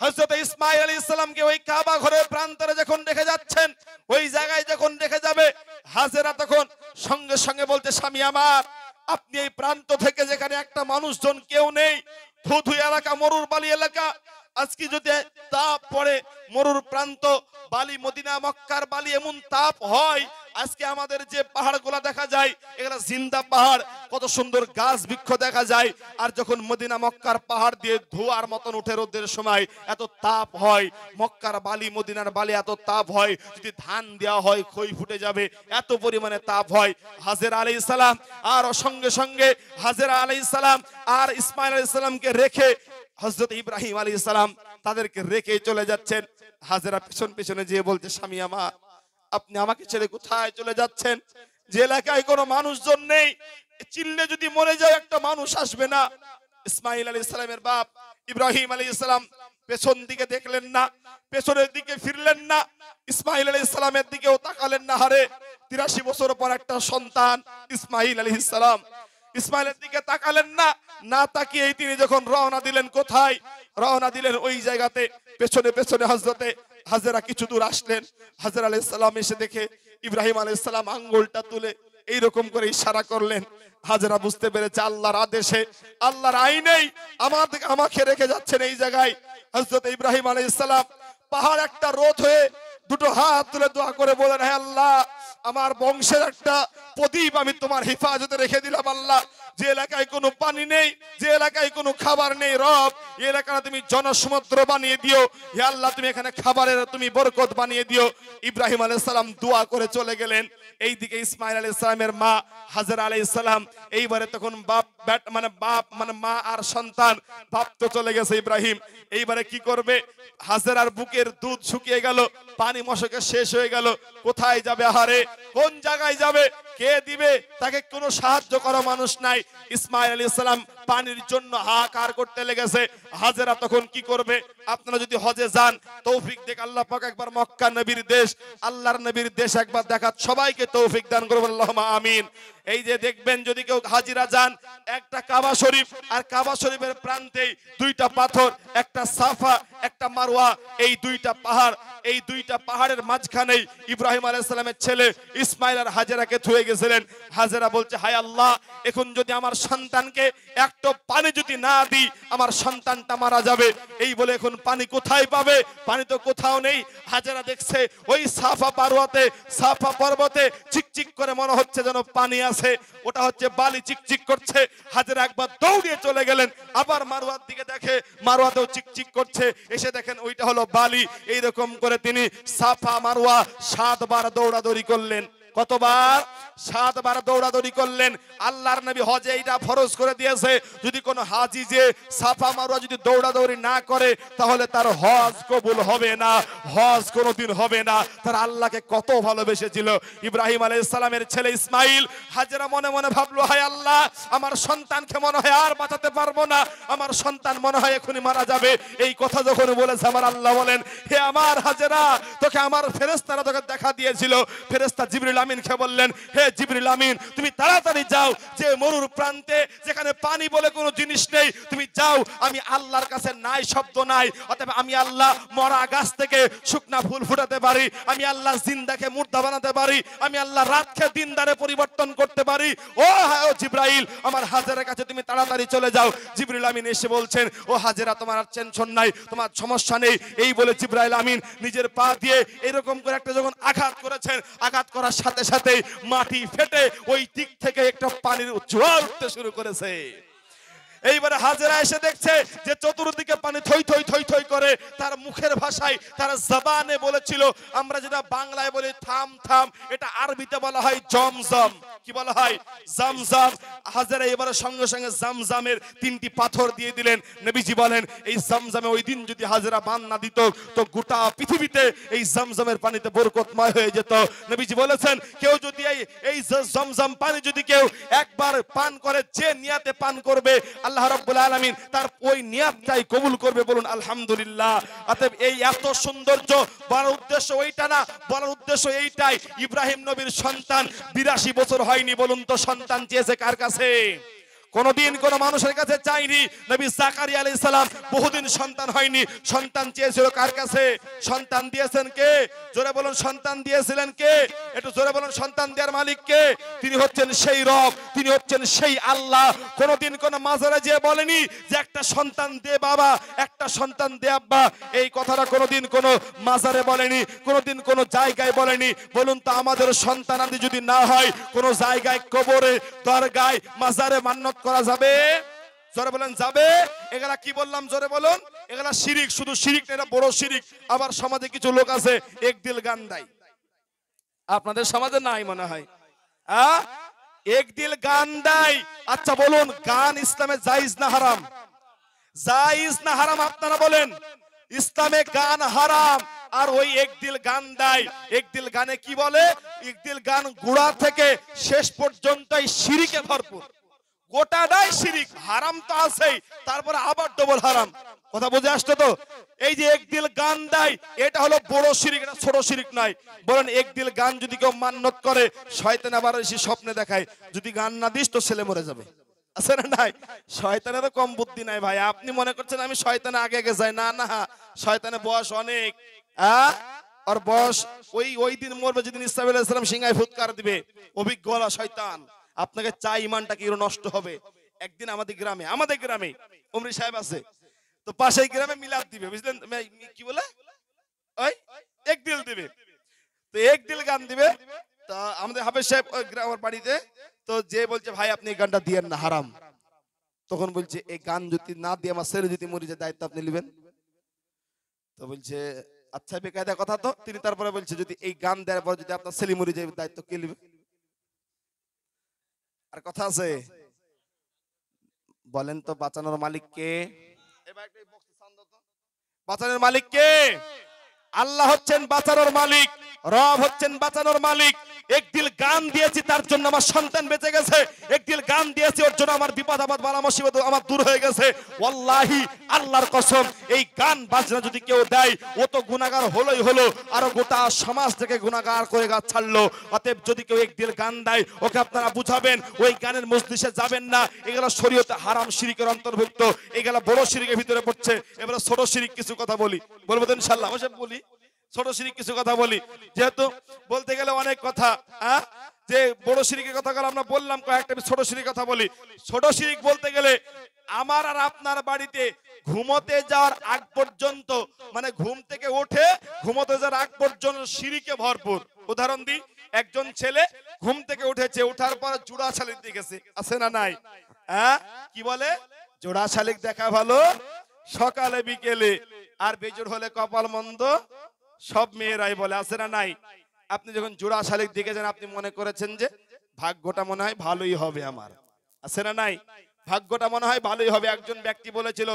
হযরত ইসমাইল আলাইহিস সালামকে ওই কাবা ঘরের প্রান্তরে যখন রেখে যাচ্ছেন, ওই জায়গায় যখন রেখে যাবে, হাজেরা তখন সঙ্গে সঙ্গে বলতে, স্বামী আমার আপনি এই প্রান্ত থেকে যেখানে একটা মানুষজন কেউ নেই, ধুধু এলাকা, মরুর বালি এলাকা, আজকে যদি তাপ পড়ে, মরুর প্রান্ত, বালি, মদিনা মক্কার বালি এমন তাপ হয়, আজকে আমাদের যে পাহাড়গুলো দেখা যায় এগুলা জিন্দা পাহাড়, কত সুন্দর গাছ বৃক্ষ দেখা যায়। আর যখন মদিনা মক্কার পাহাড় দিয়ে ধোঁয়ার মতন উঠে রোদের সময় এত তাপ হয়, মক্কার বালি মদিনার বালি এত তাপ হয়, যদি ধান দেওয়া হয় খই ফুটে যাবে, এত পরিমাণে তাপ হয়। হাজেরা আলাইহিস সালাম আর সঙ্গে সঙ্গে হাজেরা আলাইহিস সালাম আর ইসমাইল আলাইহিস সালামকে রেখে হযরত ইব্রাহিম আলাইহিস সালাম তাদেরকে রেখে চলে যাচ্ছেন। হাজেরা পিছন পিছনে যেয়ে বলছে, স্বামী আমার আপনি আমাকে ছেড়ে কোথায় চলে যাচ্ছেন? যে এলাকায় কোনো মানুষজন নেই, চিল্লে যদি মরে যায় একটা মানুষ আসবে না। ইসমাইল আলাইহিস সালামের বাপ ইব্রাহিম আলাইহিস সালাম পেছন দিকে দেখলেন না, পেছনের দিকে ফিরলেন না, ইসমাইল আলাইহিস সালামের দিকেও তাকালেন না। হারে 83 বছর পর একটা সন্তান ইসমাইল আলাইহিস সালাম, ইসমাইলের দিকে তাকালেন না, না তাকিয়ে তিনি যখন রওনা দিলেন, কোথায় রওনা দিলেন? ওই জায়গাতে পেছনে পেছনে হযরতে হাজেরা কিছু দূর আসলেন। হাজেরা আলাইহিস সালাম এসে দেখে ইব্রাহিম আলাইহিস সালাম আঙ্গুলটা তুলে এইরকম করে ইশারা করলেন। হাজেরা বুঝতে পেরেছে আল্লাহর আদেশে, আল্লাহর আইনেই আমাকে রেখে যাচ্ছেন এই জায়গায়। হযরত ইব্রাহিম আলাইহিস সালাম পাহাড় একটা রোধ হয়ে দুটো হাত তুলে দোয়া করে বলেন, হে আল্লাহ, আমার বংশের একটা প্রদীপ আমি তোমার হেফাজতে রেখে দিলাম। আল্লাহ, যে এলাকায় কোনো পানি নেই, যে এলাকায় কোনো খাবার নেই, রব এই এলাকাটা তুমি জনসমুদ্র বানিয়ে দিও। হে আল্লাহ, তুমি এখানে খাবারের তুমি বরকত বানিয়ে দিও। ইব্রাহিম আলাইহিস সালাম দোয়া করে চলে গেলেন। এইদিকে ইসমাইল আলাইহিস সালামের মা হাজেরা আলাইহিস সালাম এইবারে তখন বাপ মানে মা আর সন্তান, বাপ তো চলে গেছে ইব্রাহিম, এইবারে কি করবে? হাজেরার বুকের দুধ শুকিয়ে গেল, পানি মশকে শেষ হয়ে গেল, কোথায় যাবে? আহারে, কোন জায়গায় যাবে? কে দিবে? তাকে কোনো সাহায্য করা মানুষ নাই। ইসমাইল আলাইহিস সালাম পানির জন্য হাহাকার করতে লেগেছে। হাজেরা তখন কি করবে? আপনারা যদি হজে যান, তৌফিক দেখ আল্লাহ পাক একবার মক্কা নবীর দেশ, আল্লাহর নবীর দেশ একবার দেখাত, সবাইকে তৌফিক দান করবেন, আল্লাহুম্মা আমিন। এই যে দেখবেন যদি কেউ হাজিরা যান, একটা কাবা শরীফ, আর কাবা শরীফের প্রান্তেই দুইটা পাথর, একটা সাফা একটা মারওয়া, এই দুইটা পাহাড়, এই দুইটা পাহাড়ের মাঝখানেই ইব্রাহিম আলাইহিস সালামের ছেলে ইসমাইল আর হাজেরাকে থুয়ে গেছিলেন। হাজেরা বলছে, হায় আল্লাহ, এখন যদি আমার সন্তানকে একটা পানি যদি না দিই, আমার সন্তানটা মারা যাবে। এই বলে এখন পানি কোথায় পাবে? পানি তো কোথাও নেই। হাজেরা দেখছে ওই সাফা পার্বতে, সাফা পর্বতে চিকচিক করে মনে হচ্ছে যেন পানি আছে, ওটা হচ্ছে বালি চিকচিক করছে। হাজেরা একবার দৌড়িয়ে চলে গেলেন, আবার মারওয়ার দিকে দেখে মারওয়াতেও চিকচিক করছে, এসে দেখেন ওইটা হলো বালি। এইরকম করে তিনি সাফা মারওয়া 7 বার দৌড়াদৌড়ি করলেন। কতবার? 7 বার দৌড়াদৌড়ি করলেন। আল্লাহর নবী হজে এটা ফরজ করে দিয়েছে, যদি কোনো হাজি যে সাফা মারওয়া যদি দৌড়াদৌড়ি না করে, তাহলে তার হজ কবুল হবে না, হজ কোনোদিন হবে না। তার আল্লাহকে কত ভালোবেসেছিল ইব্রাহিম আলাইহিস সালামের ছেলে ইসমাইল। হাজেরা মনে মনে ভাবলো, হায় আল্লাহ, আমার সন্তানকে মনে হয় আর বাঁচাতে পারবো না, আমার সন্তান মনে হয় এখনই মারা যাবে। এই কথা যখন বলেছে, আমার আল্লাহ বলেন, হে আমার হাজেরা, তোকে আমার ফেরেশতারা তোকে দেখা দিয়েছিল। ফেরেশতা জিবরিল আমিনকে বললেন, হে জিবরিল আমিন, তুমি তাড়াতাড়ি যাও, যে মরুর প্রান্তে যেখানে পানি বলে কোনো জিনিস নেই, তুমি যাও। আমি আল্লাহর কাছে নাই শব্দ নাই, অতএব আমি আল্লাহ মরা গাছ থেকে শুকনা ফুল ফুটাতে পারি, আমি আল্লাহ জিন্দাকে মুর্দা বানাতে পারি, আমি আল্লাহ রাতকে দিনদারে পরিবর্তন করতে পারি। ও জিবরাইল, আমার হাজেরার কাছে তুমি তাড়াতাড়ি চলে যাও। জিবরিল আমিন এসে বলছেন, ও হাজেরা, তোমার আর টেনশন নাই, তোমার সমস্যা নেই। এই বলে জিবরাইল আমিন নিজের পা দিয়ে এরকম করে একটা যখন আঘাত করেছেন, আঘাত করার সাথে সাথে মাটি ফেটে ওই দিক থেকে একটা পানির জোয়ার উঠতে শুরু করেছে। এইবারে হাজেরা এসে দেখছে যে চতুর্দিকে পানি থই থই থই থই করে। তার মুখের ভাষায়, তার জবানে বলেছিল, আমরা যেটা বাংলায় বলি থাম থাম, এটা আরবিতে বলা হয় জমজম। কি বলা হয়? জমজম। হাজেরা এবারে সঙ্গে সঙ্গে জমজমের 3টি পাথর দিয়ে দিলেন। নবীজি বলেন, এই জমজমে ওই দিন যদি হাজেরা বান না দিত, তো গোটা পৃথিবীতে এই জমজমের পানিতে বরকতময় হয়ে যেত। নবীজি বলেছেন, কেউ যদি এই জমজম পানি যদি কেউ একবার পান করে, যে নিয়াতে পান করবে, আল্লাহ রাব্বুল আলামিন তার ওই নিয়াতটাই কবুল করবে। বলুন আলহামদুলিল্লাহ। অতএব এই এত সৌন্দর্য বলার উদ্দেশ্য ওইটা না, বলার উদ্দেশ্য এইটাই, ইব্রাহিম নবীর সন্তান 82 বছর হয়নি, বলুন তো সন্তান চেয়েছে কার কাছে? কোনদিন কোন মানুষের কাছে চাইনি। নবী জাকারিয়া আলাইহিস সালাম বহুদিন সন্তান হয়নি, সন্তান চেয়েছিল কার কাছে? সন্তান দিয়েছেন কে? জোরে বলুন, সন্তান দিয়েছিলেন কে? একটু জোরে বলুন, সন্তান দেওয়ার মালিক কে? তিনি হচ্ছেন সেই রব, তিনি হচ্ছেন সেই আল্লাহ। কোনদিন কোন মাজারে যে বলেনি যে একটা সন্তান দে বাবা, একটা সন্তান দে আব্বা। এই কথাটা কোনদিন কোন মাজারে বলেনি, কোনদিন কোন জায়গায় বলেনি। বলুন তো, আমাদের সন্তান আদি যদি না হয়, কোন জায়গায় কবরে, দরগায়, মাজারে মান্নত করা যাবে? জোরে বলেন, যাবে? এগুলা কি বললাম? জোরে বলুন। এগুলা শিরিক, শুধু শিরিক না, এটা বড় শিরিক। আবার সমাজে কিছু লোক আছে এক দিল গান দেয়, আপনাদের সমাজে নাই মনে হয়, এক দিল গান দেয়। আচ্ছা বলুন, গান ইসলামে জায়েজ না হারাম? জায়েজ না হারাম আপনারা বলেন? ইসলামে গান হারাম। আর ওই এক দিল গান দেয়। এক দিল গানে কি বলে? এক দিল গান গোড়া থেকে শেষ পর্যন্তই শিরিকে ভরপুর, গোটাটাই শিরিক। হারাম তো আছেই, তারপরে আবার ডবল হারাম। কথা বুঝে আসতো তো? এই যে এক দিল গান দেয়, এটা হলো বড় শিরিক, এটা ছোট শিরিক নয়। বলেন, এক দিল গান যদি কেউ মান্নত করে, শয়তান আবার এসে স্বপ্নে দেখায়, যদি গান না দিস তো ছেলে মরে যাবে। আছে না নাই? শয়তানের কম বুদ্ধি নাই ভাই। আপনি মনে করছেন আমি শয়তানে আগে আগে যাই, না না, শয়তানের বয়স অনেক, আর বয়স ওই দিন মরবে যেদিন ইসরাফিল আলাইহিস সালাম সিংহায় ফুৎকার দিবে। অভিজ্ঞলা শয়তান আপনাকে চাই ইমানটা কি নষ্ট হবে। একদিন আমাদের গ্রামে উমরি সাহেব আছে, তো পাশেই গ্রামে মিলাদ দিবে, বুঝলেন কি বলে ওই এক দিল দিবে, তো এক দিল গান দিবে। তা আমাদের হাফেজ সাহেব গ্রামের বাড়িতে, তো যে বলছে ভাই আপনি এই গানটা দিয়েন না, হারাম। তখন বলছে এই গান যদি না দিয়ে আমার ছেলে যদি মরে যায় দায়িত্ব আপনি নেবেন। তো বলছে আচ্ছা বেকায়দা কথা। তো তিনি তারপরে বলছে যদি এই গান দেওয়ার পর যদি আপনার ছেলে মরে যায় দায়িত্ব কে নেবে? আর কথা আছে, বলেন তো বাঁচানোর মালিক কে? বাঁচানোর মালিক কে? আল্লাহ হচ্ছেন বাঁচানোর মালিক, রব হচ্ছেন বাঁচানোর মালিক। এক দিল গান দিয়েছি তার জন্য আমার সন্তান বেঁচে গেছে, এক দিল গান দিয়েছি ওর জন্য আমার বিপদ আপদ বালা মুসিবত আমার দূর হয়ে গেছে। ওয়াল্লাহি আল্লাহর কসম, এই গান বাজনা যদি কেউ দেয় ও তো গুনাহগার হলোই হলো, আর গোটা সমাজ থেকে গুনাহগার করে গাছ ছাড়লো। অতএব যদি কেউ এক দিল গান দেয় ওকে আপনারা বুঝাবেন ওই গানের মজলিসে যাবেন না, এগুলো শরীয়তে হারাম শিরকের অন্তর্ভুক্ত, এগুলো বড় শিরকের ভিতরে পড়ছে। এবারে ছোট শিরক কিছু কথা বলি, বলবো তো ইনশাআল্লাহ। অবশ্যই বলি, ছোট শিরক কিছু কথা বলি, যেহেতু বলতে গেলে অনেক কথা। যে বড় শিরকের কথাগুলো আমরা বললাম, কয়েকটা ছোট শিরকের কথা বলি। ছোট শিরক বলতে গেলে আমার আর আপনার বাড়িতে ঘুমোতে যাওয়ার আগ পর্যন্ত, মানে ঘুম থেকে উঠে ঘুমোতে যাওয়ার আগ পর্যন্ত শিরকে ভরপুর। উদাহরণ দিই, একজন ছেলে ঘুম থেকে উঠেছে, উঠার পর জোড়া শালিক দেখেছে, আছে না নাই? কি বলে? জোড়া শালিক দেখা ভালো সকালে বিকেলে, আর বেজোড় হলে কপাল মন্দ, সব মেয়েরাই বলে, আছে না নাই? আপনি যখন জোড়া শালিক দেখেছেন আপনি মনে করেছেন যে ভাগ্যটা মনে হয় ভালোই হবে আমার, আছে না নাই? ভাগ্যটা মনে হয় ভালোই হবে। একজন ব্যক্তি বলেছিল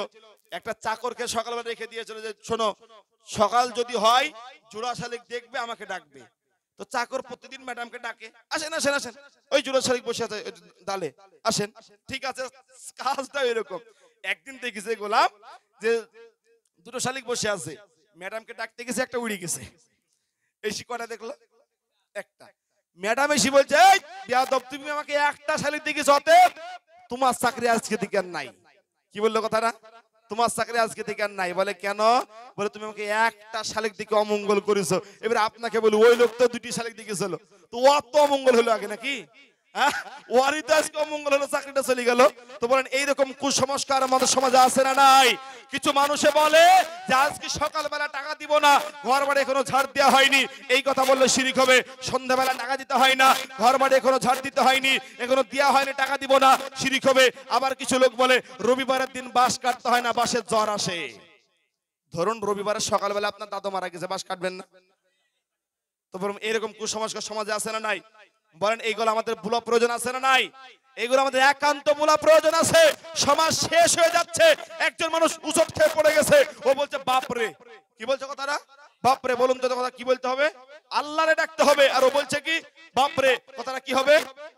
একটা চাকরকে সকালবেলা রেখে দিয়েছিল যে শোনো সকাল যদি হয় জোড়া শালিক দেখবে আমাকে ডাকবে। তো চাকর প্রতিদিন ম্যাডামকে ডাকে, আসেন আসেন আসেন, ওই জোড়া শালিক বসে আছে ডালে, আসেন। ঠিক আছে, কাজটা এরকম। একদিন দেখেছে গোলাম যে দুটো শালিক বসে আছে, ম্যাডামকে ডাকতে গেছে, একটা উড়ে গেছে। এসি কটা দেখলো? একটা। ম্যাডাম এসে বলছে এই বেয়াদব তুমি আমাকে একটা শালিক দেখিস, অতএব তোমার চাকরি আজকে থেকে আর নাই। কি বললো কথাটা? তোমার চাকরি আজকে থেকে আর নাই। বলে কেন? বলে তুমি আমাকে একটা শালিক দিকে অমঙ্গল করেছো। এবারে আপনাকে বলি ওই লোক তো দুটি শালিক দিকেছিল, তো অত অমঙ্গল হলো আগে নাকি? ওয়ারই তো আজকে অমঙ্গল হলো, চাকরিটা চলে গেল। তো বলেন এইরকম কুসংস্কার আমাদের সমাজে আছে না নাই? কিছু মানুষে বলে যে আজকে সকালবেলা টাকা দিব না, ঘর বাড়ি এখনো ঝাড় দেওয়া হয়নি, এই কথা বললে শিরিক হবে। সন্ধ্যাবেলা টাকা দিতে হয় না, ঘর বাড়ি এখনো ঝাড় দিতে হয়নি, এখনো দেওয়া হয়নি, টাকা দিব না, শিরিক হবে। আবার কিছু লোক বলে রবিবারের দিন বাঁশ কাটতে হয় না, বাঁশের জ্বর আসে। ধরুন রবিবারের সকালবেলা আপনার দাদু মারা গেছে, বাঁশ কাটবেন না? তো বলুন এরকম কুসংস্কার সমাজে আছে না নাই? বলেন এইগুলো আমাদের ভুলা প্রয়োজন আছে না নাই? এগুলো আমাদের একান্ত ভুলা প্রয়োজন আছে। সমাজ শেষ হয়ে যাচ্ছে। একজন মানুষ উচট খেয়ে পড়ে গেছে, ও বলছে বাপরে। কি বলছে কথাটা? বাপরে। বলুন তো কথা কি বলতে হবে? আল্লাহরে ডাকতে হবে। আর ও বলছে কি বাপরে, কথাটা কি হবে?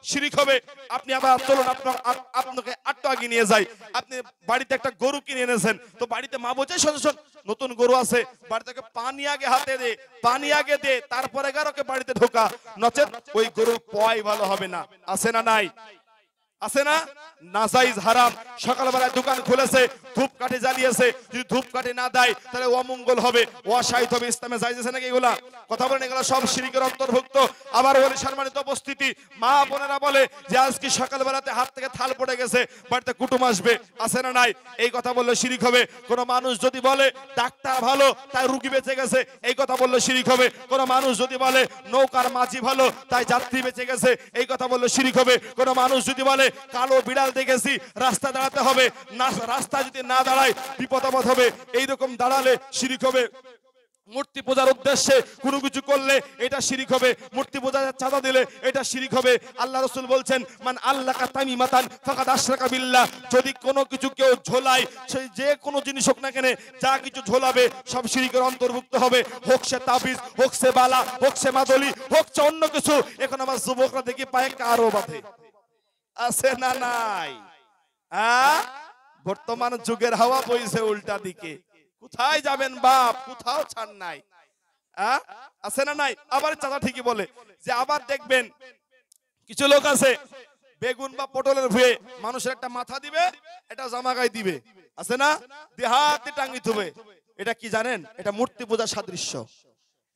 শিরিক হবে। আপনি আবার চলুন আপনাকে আটটা আগে নিয়ে যাই। আপনি বাড়িতে একটা গরু কিনে এনেছেন, তো বাড়িতে মা বলছে শোন নতুন গরু আছে, বাড়ি থেকে পানি আগে হাতে দে, পানি আগে দে, তারপরে গারোকে বাড়িতে ঢোকা, নচেত ওই গরুর পয় ভালো হবে না। আছে না নাই? আছে না? নাজাইজ হারাম। সকালবেলায় দোকান খুলেছে, ধূপকাঠি জ্বালিয়েছে, যদি ধূপকাঠি না দেয় তাহলে অমঙ্গল হবে, অসাহিত হবে। ইসলামে জায়েজ আছে নাকি এগুলা? কথা বলেন, এগুলা সব শিরকের অন্তর্ভুক্ত। আবার বলি সম্মানিত উপস্থিতি, মা বোনেরা বলে যে আজকে সকালবেলাতে হাত থেকে থাল পড়ে গেছে, বাড়িতে কুটুম আসবে, আছে না নাই? এই কথা বললে শিরিক হবে। কোন মানুষ যদি বলে ডাক্তার ভালো তাই রোগী বেঁচে গেছে, এই কথা বললে শিরিক হবে। কোন মানুষ যদি বলে নৌকার মাঝি ভালো তাই যাত্রী বেঁচে গেছে, এই কথা বললে শিরিক হবে। কোন মানুষ যদি বলে কালো বিড়াল দেখেছি রাস্তা দাঁড়াতে হবে, না রাস্তা যদি না দাঁড়ায় বিপদ আপদ হবে, এইরকম দাঁড়ালে শিরিক হবে। মূর্তি পূজার উদ্দেশ্যে কোনো কিছু করলে এটা শিরিক হবে। মূর্তি পূজার চাঁদা দিলে এটা শিরিক হবে। আল্লাহ রাসূল বলছেন মান আল্লাকা তামিমাতান ফাকাদ আশরাকা বিল্লাহ। যদি কোনো কিছু কেউ ঝোলায়, সেই যে কোনো জিনিস হোক না কেন, যা কিছু ঝোলাবে সব শিরিকের অন্তর্ভুক্ত হবে। হোক সে তাবিজ, হোক সে বালা, হোক সে মাদলি, হোক সে অন্য কিছু। এখন আমার যুবকরা দেখি পায়ে কারো বাঁধে, আছে না নাই? বর্তমান যুগের হাওয়া বইছে উল্টা দিকে। কোথায় যাবেন বাপ? কোথাও ছাড় নাই। আছে না নাই? আবার চাচা ঠিকই বলে যে আবার দেখবেন কিছু লোক আছে বেগুন বা পটলের ভুয়ে মানুষের একটা মাথা দিবে, এটা জামা গায়ে দিবে, আছে না? দেহাতে টাঙ্গি থুবে। এটা কি জানেন? এটা মূর্তি পূজার সাদৃশ্য।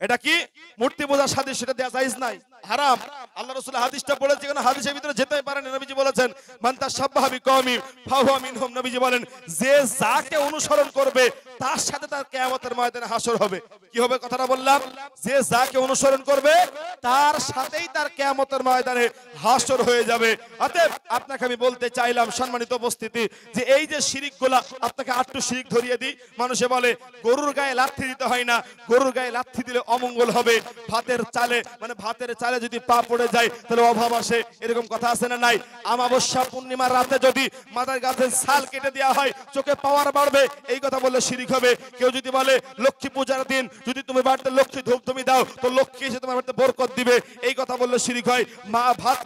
এটা কি মূর্তি পূজার সাথে সেটা দেয়া জায়েজ নাই, হারাম। আল্লাহ রাসূল হাদিসটা বলেছে, কেন হাদিসের ভিতরে যেতেই পারেন। নবীজি বলেছেন মান তাশাব্বাহা বিকওমিন ফাহুয়া মিনহুম। নবীজি বলেন যে যাকে অনুসরণ করবে তার সাথে তার কিয়ামতের ময়দানে হাসর হবে। কি হবে কথাটা বললাম? যে যাকে অনুসরণ করবে তার সাথেই তার কিয়ামতের ময়দানে হাসর হয়ে যাবে। অতএব আপনাকে আমি বলতে চাইলাম সম্মানিত উপস্থিতি, যে এই যে শিরিকগুলা, আপনাকে আটটু শিরিক ধরিয়ে দিই। মানুষে বলে গরুর গায়ে লাথি দিতে হয় না, গরুর গায়ে লাথি দিলে অমঙ্গল হবে। ভাতের চালে মানে ভাতের চালে যদি পা পড়ে যায় তাহলে অভাব আসে, এরকম কথা আছে না নাই? আমাবস্যা পূর্ণিমার রাতে যদি মাদার গাছের ছাল কেটে দেওয়া হয় চোখে পাওয়ার বাড়বে, এই কথা বললে শিরিক হবে। কেউ যদি বলে লক্ষ্মী পূজার দিন যদি তুমি বাড়িতে লক্ষ্মী ধূপ তুমি দাও তো লক্ষ্মী এসে তোমার বাড়িতে বরকত দিবে, এই কথা বললে শিরিক হয়। মা ভাত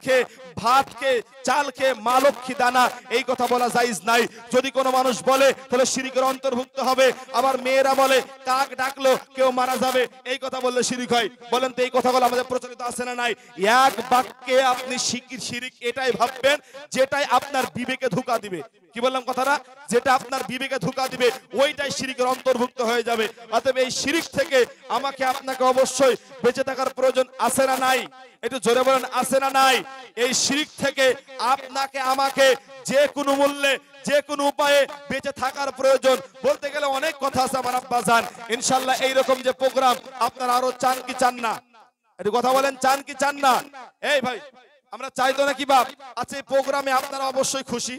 খেয়ে চাল খেয়ে মা লক্ষ্মী দানা, এই কথা বলা জায়েজ নাই। যদি কোনো মানুষ বলে তাহলে শিরিকের অন্তর্ভুক্ত হবে। আবার মেয়েরা বলে কাক ডাকলো কেউ মারা যাবে, এই কথা বললে শিরিক হয়। বলেন তো এই কথাগুলো আমাদের প্রচলিত আছে না নাই? এক বাক্যে আপনি শিরিক এটাই ভাববেন যেটাই আপনার বিবেকে ধোঁকা দিবে। কি বললাম কথাটা? যেটা আপনার বিবেকে ধোঁকা দিবে ওইটাই শিরিকের অন্তর্ভুক্ত হয়ে যাবে। অতএব এই শিরিক থেকে আমাকে আপনাকে অবশ্যই বেঁচে থাকার প্রয়োজন আছে না নাই? একটু জোরে বলেন আছে না নাই? এই শিরিক থেকে আপনাকে আমাকে যে কোনো মূল্যে যে কোনো উপায়ে বেঁচে থাকার প্রয়োজন। বলতে গেলে অনেক কথা আছে আমার আব্বাজান। ইনশাআল্লাহ এইরকম যে প্রোগ্রাম আপনারা আরো চান কি চান না? একটু কথা বলেন, চান কি চান না? এই ভাই আমরা চাই তো নাকি বাপ? আচ্ছা এই প্রোগ্রামে আপনারা অবশ্যই খুশি?